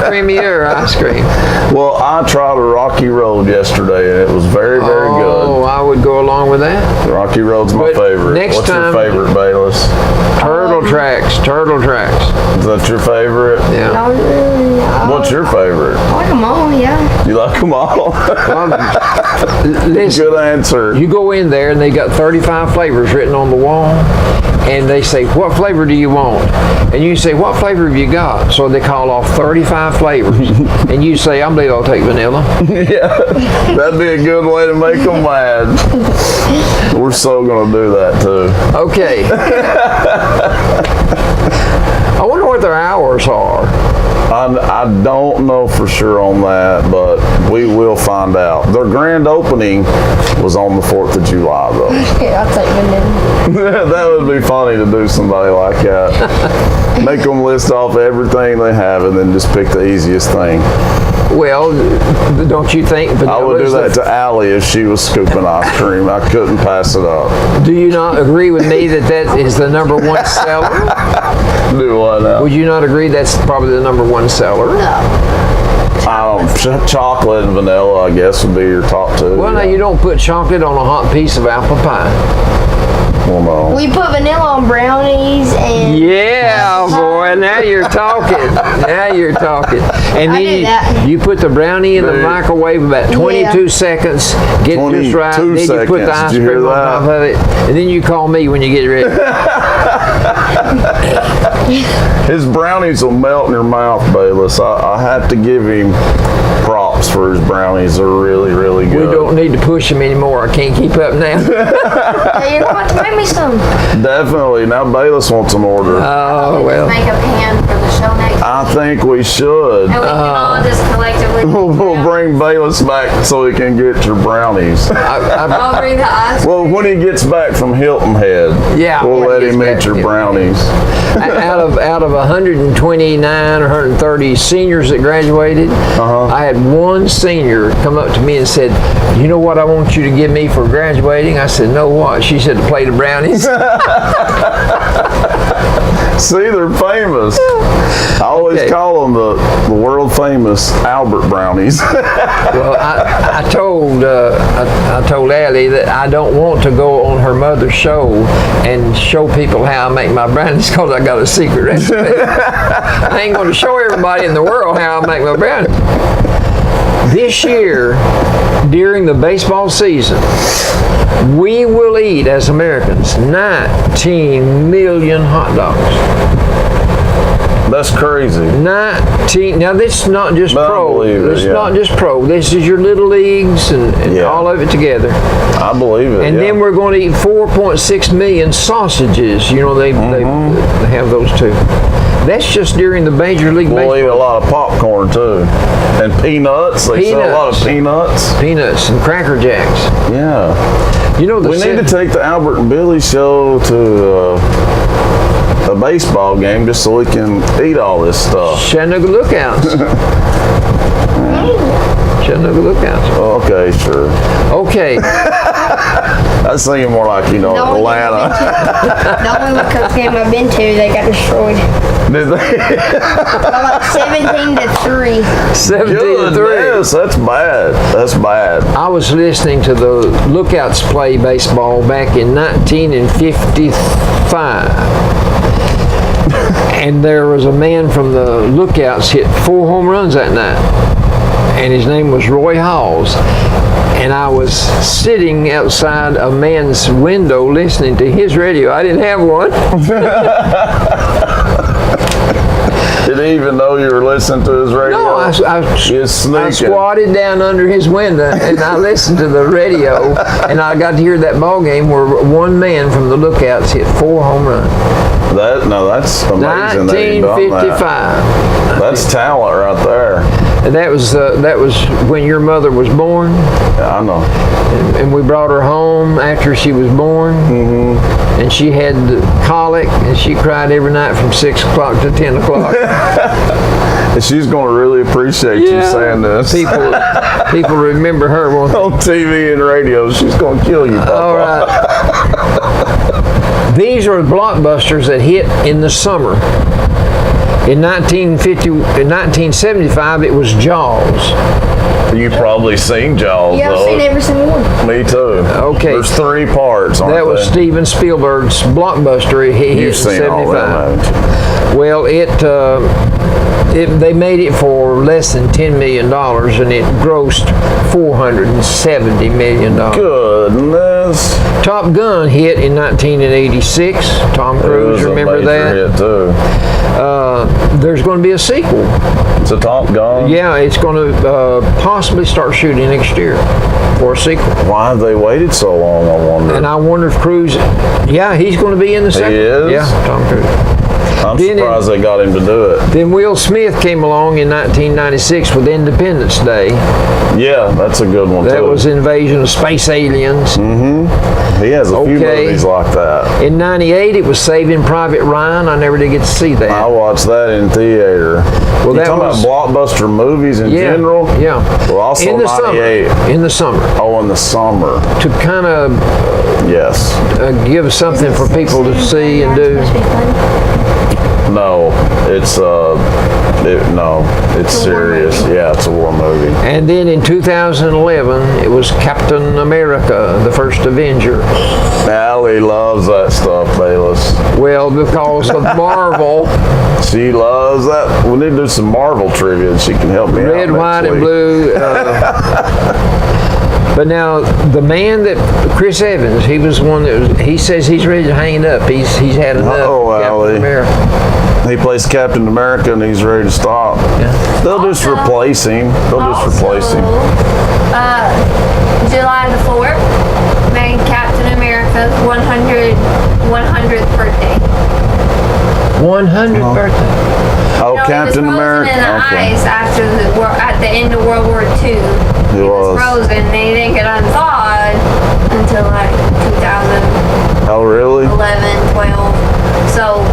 Creamier ice cream. Well, I tried a Rocky Road yesterday, and it was very, very good. Oh, I would go along with that. Rocky Road's my favorite. Next What's time, your favorite, Bayless? Turtle Tracks. Is that your favorite? Yeah. Not really. What's your favorite? I like them all, yeah. You like them all? Listen, Good answer. you go in there and they got 35 flavors written on the wall, and they say, what flavor do you want? And you say, what flavor have you got? So they call off 35 flavors. And you say, I believe I'll take vanilla. Yeah, that'd be a good way to make them mad. We're so going to do that too. Okay. I wonder what their hours are. I don't know for sure on that, but we will find out. Their grand opening was on the 4th of July, though. Yeah, I'll take vanilla. That would be funny to do somebody like that. Make them list off everything they have and then just pick the easiest thing. Well, don't you think vanilla I would do is that to Allie if she was scooping ice cream. I couldn't pass it up. Do you not agree with me that that is the number one seller? Do what now? Would you not agree that's probably the number one seller? Chocolate and vanilla, I guess, would be your top two. Well, now you don't put chocolate on a hot piece of apple pie. Well, no. We put vanilla on brownies and... Yeah, boy, now you're talking. Now you're talking. And I do then that. you put the brownie in the microwave about 22 seconds, get it just right, then you put the ice cream on top of it, and then you call me when you get ready. His brownies will melt in your mouth, Bayless. I have to give him props for his brownies. They're really, really good. We don't need to push him anymore. I can't keep up now. Hey, you're going to have to make me some. Definitely. Now Bayless wants an order. Oh, well. Make a pan for the show next I think we should. and we can all just collectively. We'll bring Bayless back so he can get your brownies. I'll bring the ice. Well, when he gets back from Hilton Head, we'll let him eat your brownies. Out of 129 or 130 seniors that graduated, I had one senior come up to me and said, you know what I want you to give me for graduating? I said, no, what? She said, a plate of brownies. See, they're famous. I always call them the world famous Albert brownies. Well, I told Allie that I don't want to go on her mother's show and show people how I make my brownies because I got a secret recipe. I ain't going to show everybody in the world how I make my brownies. This year, during the baseball season, we will eat, as Americans, 19 million hot dogs. That's crazy. 19. Now, this is not just pro. This is not just pro. This is your little leagues and all of it together. I believe it. And then we're going to eat 4.6 million sausages. You know, they have those too. That's just during the Major League Baseball. We'll eat a lot of popcorn too. And peanuts. They sell a lot of peanuts. Peanuts and Cracker Jacks. Yeah. You know, we need to take the Albert and Bily show to a baseball game just so we can eat all this stuff. Chattanooga Lookouts. Chattanooga Lookouts. Okay, sure. Okay. I was thinking more like, Atlanta. The only Lookouts game I've been to, they got destroyed. Did they? Like 17-3. 17-3. Yes, that's bad. That's bad. I was listening to the Lookouts play baseball back in 1955. And there was a man from the Lookouts hit 4 home runs that night. And his name was Roy Halls. And I was sitting outside a man's window listening to his radio. I didn't have one. Did he even know you were listening to his radio? No, I squatted down under his window and I listened to the radio, and I got to hear that ball game where one man from the Lookouts hit 4 home runs. That's amazing. 1955. That's talent right there. And that was when your mother was born. Yeah, I know. And we brought her home after she was born. Mm-hmm. And she had colic, and she cried every night from 6 o'clock to 10 o'clock. And she's going to really appreciate you saying this. People remember her on TV and radio. She's going to kill you, Papa. All right. These are blockbusters that hit in the summer. In 1975, it was Jaws. You probably seen Jaws. Yeah, I've seen every single one. Me too. Okay. There's 3 parts. That was Steven Spielberg's blockbuster. He hit in 75. Well, they made it for less than $10 million, and it grossed $470 million. Goodness. Top Gun hit in 1986. Tom Cruise, remember that? Hit too. There's going to be a sequel. It's a Top Gun? Yeah, it's going to possibly start shooting next year for a sequel. Why have they waited so long, I wonder? And I wonder if Cruise, he's going to be in the second. He is? Yeah, Tom Cruise. I'm surprised they got him to do it. Then Will Smith came along in 1996 with Independence Day. Yeah, that's a good one too. That was Invasion of Space Aliens. Mm-hmm. He has a few movies like that. In 98, it was Saving Private Ryan. I never did get to see that. I watched that in theater. Well, you talking about blockbuster movies in general? Yeah. Well, also in the 98. Summer. In the summer. Oh, in the summer. To kind of give something for people to see and do. No, it's serious. Yeah, it's a war movie. And then in 2011, it was Captain America, the first Avenger. Allie loves that stuff, Bayless. Well, because of Marvel. She loves that. We need to do some Marvel trivia, and she can help me out. Red, white, and blue. But now, the man that Chris Evans, he was one that he says he's ready to hang it up. He's had enough. Captain America. He plays Captain America and he's ready to stop. Yeah. They'll just replace him. July the 4th made Captain America's 100th birthday. 100th birthday. Oh, Captain America. In the ice at the end of World War II. He was frozen and he didn't get unthawed until like 2000. Oh, really? 11, 12. So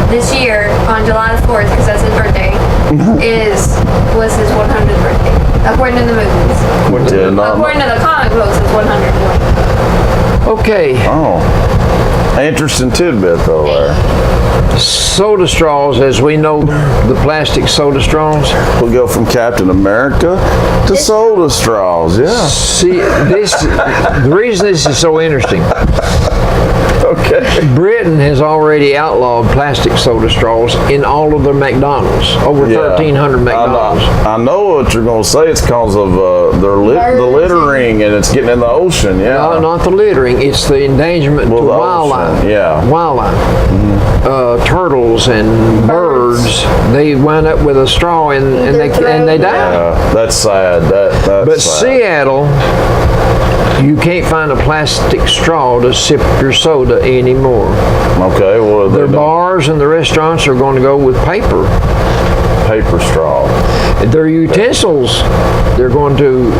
this year on July the 4th, because that's his birthday, was his 100th birthday, according to the movies. According to the comic books, it's 101. Okay. Oh, interesting tidbit though there. Soda straws, as we know them, the plastic soda straws. We'll go from Captain America to soda straws, yeah. See, the reason this is so interesting. Okay. Britain has already outlawed plastic soda straws in all of their McDonald's. Over 1,300 McDonald's. I know what you're going to say. It's because of the littering and it's getting in the ocean, yeah. No, not the littering. It's the endangerment to wildlife. Ocean. Yeah. Wildlife. Mm-hmm. Turtles and birds, they wind up with a straw and they die. Yeah, that's sad. That's sad. Seattle, you can't find a plastic straw to sip your soda anymore. Okay, well, the bars and the restaurants are going to go with paper straw. Their utensils, they're going to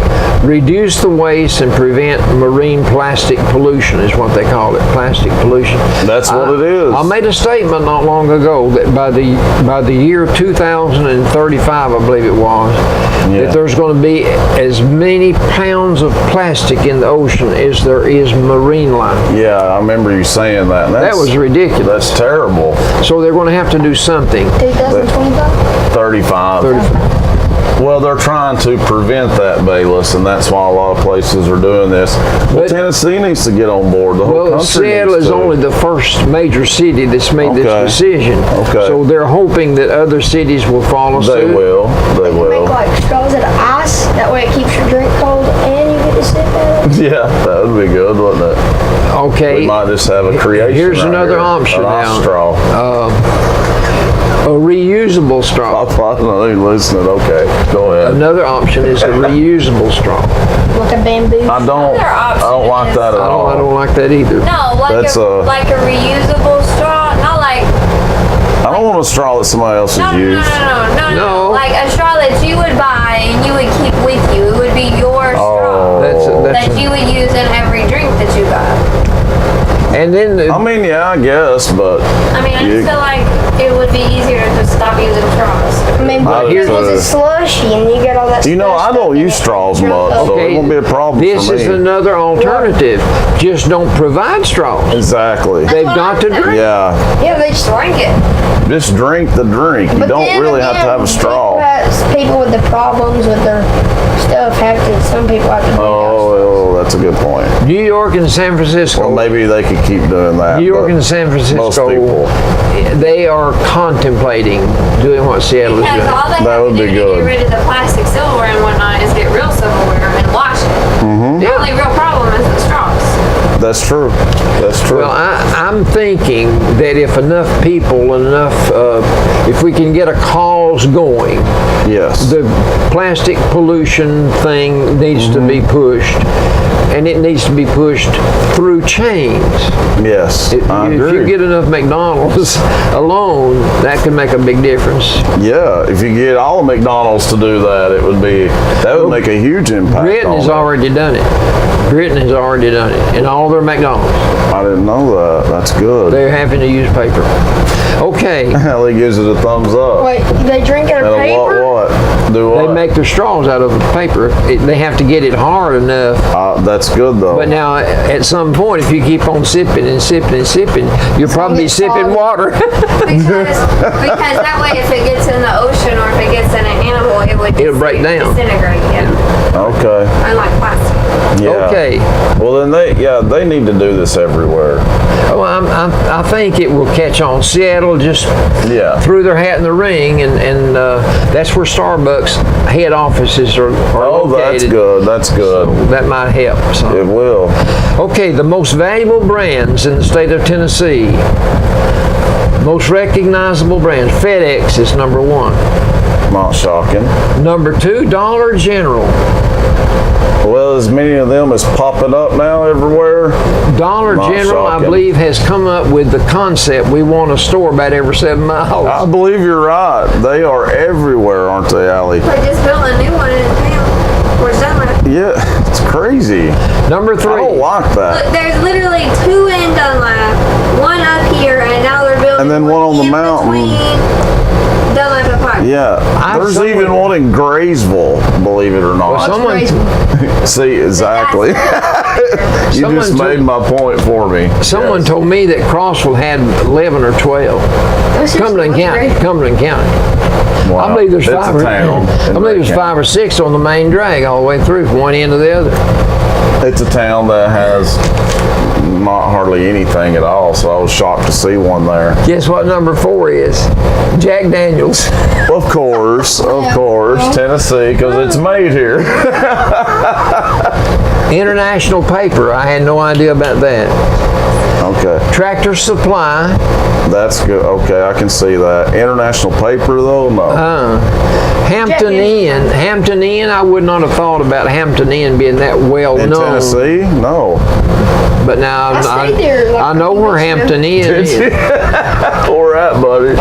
reduce the waste and prevent marine plastic pollution, is what they call it, plastic pollution. That's what it is. I made a statement not long ago that by the year 2035, I believe it was, that there's going to be as many pounds of plastic in the ocean as there is marine life. Yeah, I remember you saying that. That was ridiculous. That's terrible. So they're going to have to do something. 2025? 35. Well, they're trying to prevent that, Bayless, and that's why a lot of places are doing this. Well, Tennessee needs to get on board. The whole country Seattle is only the first major city that's made this decision. Okay. So they're hoping that other cities will follow suit. They will. They will. Make like straws out of ice. That way it keeps your drink cold and you get to sip at it. Yeah, that would be good, wouldn't it? Okay. We might just have a creation. Here's another option now. Straw. A reusable straw. I don't know, you listening. Okay, go ahead. Another option is a reusable straw. Like a bamboo. I don't like that at all. I don't like that either. No, like a reusable straw, not like. I don't want a straw that somebody else has used. No. Like a straw that you would buy and you would keep with you. It would be your straw that you would use in every drink that you got. And then, I mean, yeah, I guess, but I mean, I just feel like it would be easier to just stop using straws. I mean, but here's a slushy and you get all that. you know, I don't use straws much, so it won't be a problem this for me. is another alternative. Just don't provide straws. Exactly. They've got to drink. Yeah. Yeah, they just Drink it. Just drink the drink. You But don't then really have to have a straw. People with the problems with their stuff have to. Some people have to drink Oh, that's a good point. New York and San Francisco. Well, maybe they could keep doing that. New York but and San most Francisco, people. they are contemplating doing what Seattle is Because doing. all they That have would to do be to good. get rid of the plastic silverware and whatnot is get real silverware and wash it. The only real problem is the straws. That's true. That's true. Well, I'm thinking that if enough people and if we can get a cause going, yes. the plastic pollution thing needs to be pushed, and it needs to be pushed through chains. Yes, I If agree. you get enough McDonald's alone, that could make a big difference. Yeah, if you get all of McDonald's to do that, that would make a huge impact. Britain has already done it. Britain has already done it in all their McDonald's. I didn't know that. That's good. They're having to use paper. Okay. Hell, he gives it a thumbs up. Wait, they drink out of And a paper? what? Do what? They make their straws out of paper. They have to get it hard enough. That's good though. But now, at some point, if you keep on sipping and sipping and sipping, you'll probably be sipping water. Because that way, if it gets in the ocean or if it gets in an animal, It'll break down. disintegrate. Yeah. Okay. Unlike plastic. Yeah. Okay. Well, then they need to do this everywhere. Well, I think it will catch on. Seattle just threw their hat in the ring, and that's where Starbucks head offices are located. That's good. That's good. So that might help. So. It will. Okay, the most valuable brands in the state of Tennessee. Most recognizable brands. FedEx is number one. Not shocking. Number two, Dollar General. Well, as many of them is popping up now everywhere. Dollar Not General, shocking. I believe, has come up with the concept we want a store about every 7 miles. I believe you're right. They are everywhere, aren't they, Allie? They just built a new one in town. Where's Dunlap? Yeah, it's crazy. Number three. I don't like that. Look, there's literally two in Dunlap, one up here, and now they're building And then one on the in mountain. between Dunlap and Park. Yeah, there's even one in Graysville, believe it or not. See, exactly. You just made my point for me. Someone told me that Crossville had 11 or 12. Cumberland County. Wow. I believe there's It's a five. town I believe there's 5 or 6 on the main drag all the way through from one end to the other. It's a town that has not hardly anything at all, so I was shocked to see one there. Guess what number 4 is? Jack Daniels. Of course, Tennessee, because it's made here. International Paper. I had no idea about that. Okay. Tractor Supply. That's good. Okay, I can see that. International Paper, though? No. Hampton Inn. Hampton Inn, I would not have thought about Hampton Inn being that well In known. Tennessee? No. But now I stayed there, like, I know where Hampton Inn Did is. you? Where at, buddy?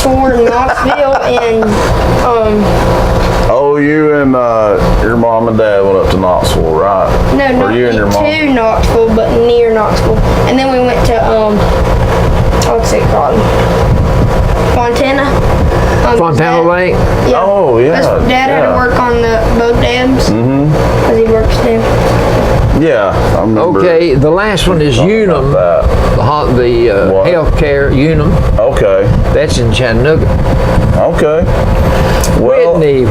Toward Knoxville and Oh, you and your mom and dad went up to Knoxville, right? no, Or not you and your mom? to Knoxville, but near Knoxville. And then we went to what's it called? Fontana. Fontana Lake? Yeah. Oh, yeah. That's where Dad had to work on the boat dams. Because he works there. Yeah, I remember. Okay, the last one is Unum. The healthcare Unum. Okay. That's in Chattanooga. Okay. Well, Whitney.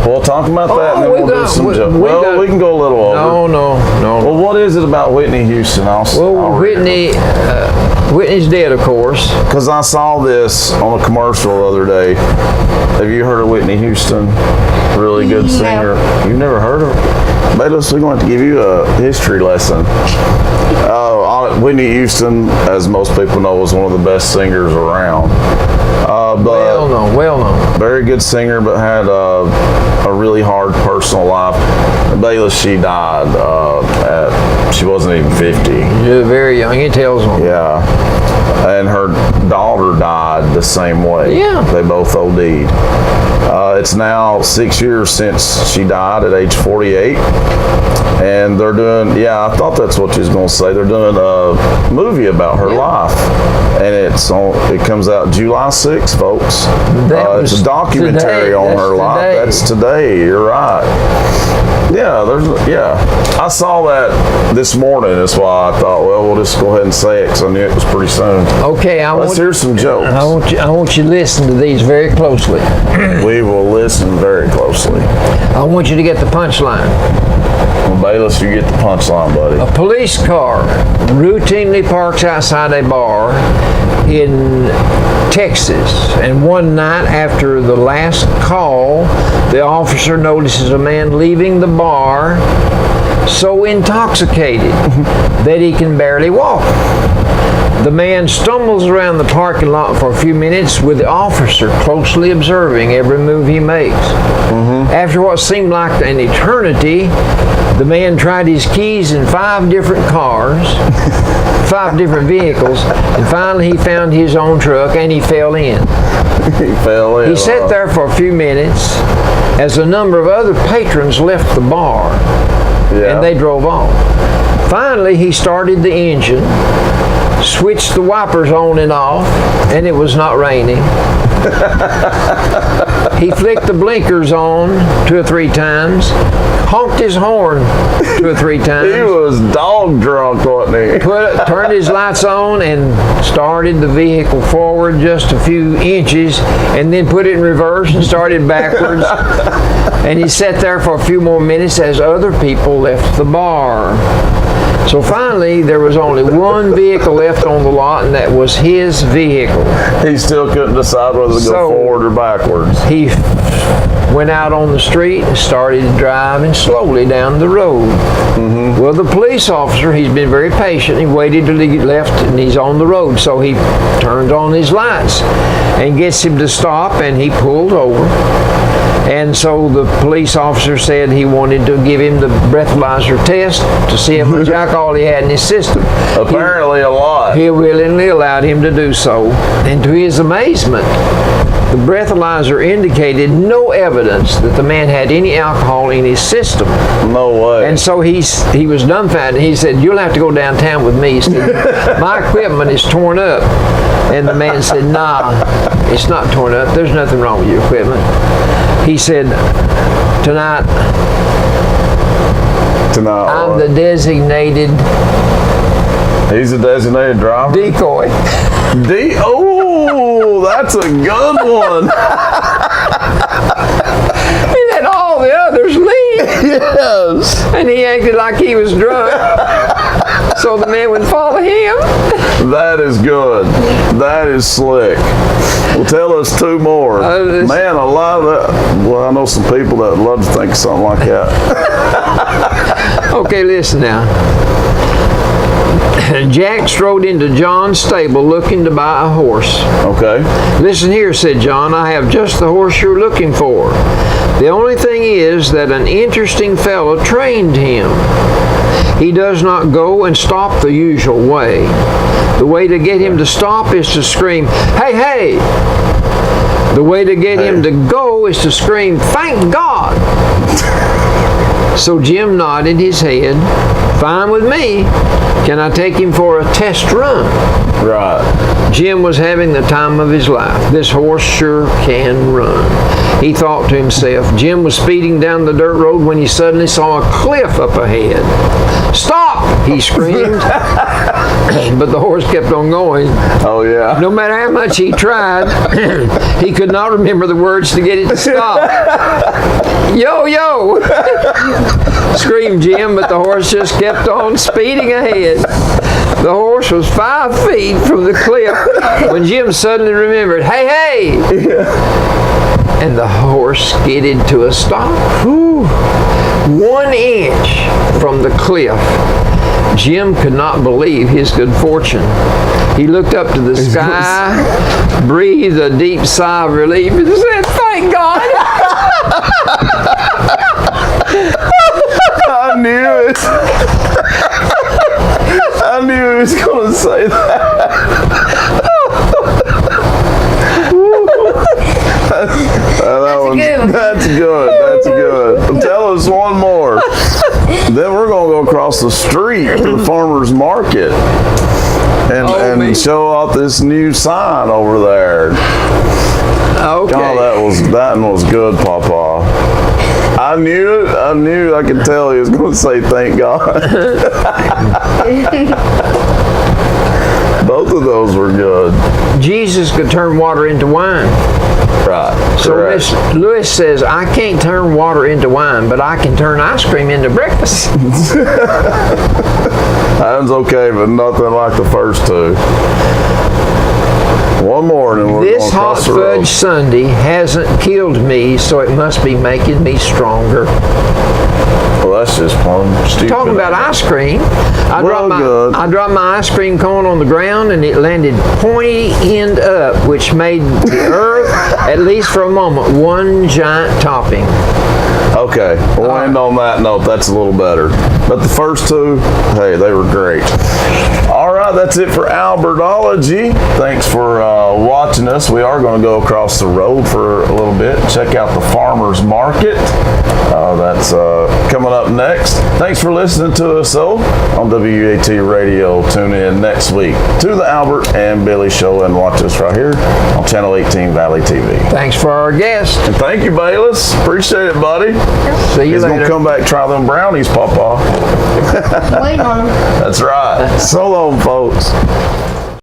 We'll talk about that and then we'll do some jokes. Well, we can go a little over. No. Well, what is it about Whitney Houston? Whitney's dead, of course. Because I saw this on a commercial the other day. Have you heard of Whitney Houston? Really good singer. You've never heard of her? Bayless, we're going to give you a history lesson. Whitney Houston, as most people know, was one of the best singers around. Well known. Very good singer, but had a really hard personal life. Bayless, she died she wasn't even 50. Yeah, very young. He tells them. Yeah. And her daughter died the same way. Yeah. They both OD'd. It's now 6 years since she died at age 48. And they're doing, I thought that's what you was going to say. They're doing a movie about her life. And it comes out July 6th, folks. It's a documentary on her life. That's today. You're right. I saw that this morning. That's why I thought, well, we'll just go ahead and say it because I knew it was pretty soon. Okay, let's hear some jokes. I want you to listen to these very closely. We will listen very closely. I want you to get the punchline. Well, Bayless, you get the punchline, buddy. A police car routinely parks outside a bar in Texas, and one night after the last call, the officer notices a man leaving the bar so intoxicated that he can barely walk. The man stumbles around the parking lot for a few minutes with the officer closely observing every move he makes. After what seemed like an eternity, the man tried his keys in 5 different cars, 5 different vehicles, and finally he found his own truck and he fell in. He sat there for a few minutes as a number of other patrons left the bar and they drove off. Finally, he started the engine, switched the wipers on and off, and it was not raining. He flicked the blinkers on 2 or 3 times, honked his horn 2 or 3 times. He was dog drunk, wasn't he? Turned his lights on and started the vehicle forward just a few inches, and then put it in reverse and started backwards. And he sat there for a few more minutes as other people left the bar. So finally, there was only one vehicle left on the lot, and that was his vehicle. He still couldn't decide whether to go forward or backwards. He went out on the street and started driving slowly down the road. Well, the police officer, he's been very patient. He waited till he left and he's on the road. So he turned on his lights and gets him to stop, and he pulled over. And so the police officer said he wanted to give him the breathalyzer test to see how much alcohol he had in his system. Apparently a lot. He willingly allowed him to do so. And to his amazement, the breathalyzer indicated no evidence that the man had any alcohol in his system. No way. And so he was dumbfounded. He said, "You'll have to go downtown with me." He said, "My equipment is torn up." And the man said, "Nah, it's not torn up. There's nothing wrong with your equipment." He said, tonight I'm the designated He's a designated driver? decoy. Oh, that's a good one. He let all the others leave. Yes. And he acted like he was drunk, so the man would follow him. That is good. That is slick. Well, tell us 2 more. Man, a lot of that. Well, I know some people that would love to think of something like that. Okay, listen now. Jack strode into John's stable looking to buy a horse. Okay. "Listen here," said John, "I have just the horse you're looking for. The only thing is that an interesting fellow trained him. He does not go and stop the usual way. The way to get him to stop is to scream, 'Hey, hey!' The way to get him to go is to scream, 'Thank God!'" So Jim nodded his head. "Fine with me. Can I take him for a test run?" Right. Jim was having the time of his life. This horse sure can run. He thought to himself. Jim was speeding down the dirt road when he suddenly saw a cliff up ahead. "Stop!" he screamed. But the horse kept on going. Oh, yeah. No matter how much he tried, he could not remember the words to get it to stop. "Yo, yo!" screamed Jim, but the horse just kept on speeding ahead. The horse was 5 feet from the cliff when Jim suddenly remembered, "Hey, hey!" And the horse skidded to a stop. Whew. 1 inch from the cliff. Jim could not believe his good fortune. He looked up to the sky, breathed a deep sigh of relief, and said, "Thank God." I knew it. I knew he was going to say that. That's good. That's good. Tell us one more. Then we're going to go across the street to the farmer's market and show off this new sign over there. Okay. Oh, that one was good, Papa. I knew it. I could tell he was going to say thank God. Both of those were good. Jesus could turn water into wine. Right. So Miss Lewis says, I can't turn water into wine, but I can turn ice cream into breakfast. That's okay, but nothing like the first two. One more, and we're This going hot across the road. fudge sundae hasn't killed me, so it must be making me stronger. Well, that's just plumb stupid. Talking about ice cream, I dropped my ice cream cone on the ground and it landed pointy end up, which made the earth, at least for a moment, one giant topping. Okay, we'll end on that note. That's a little better. But the first two, hey, they were great. All right, that's it for Albertology. Thanks for watching us. We are going to go across the road for a little bit. Check out the farmer's market. That's coming up next. Thanks for listening to us, though, on WAT Radio. Tune in next week to the Albert and Billy Show and watch us right here on Channel 18 Valley TV. Thanks for our guest. And thank you, Bayless. Appreciate it, buddy. See you He's later. going to come back, try them brownies, Papa. Waiting on them. That's right. So long, folks.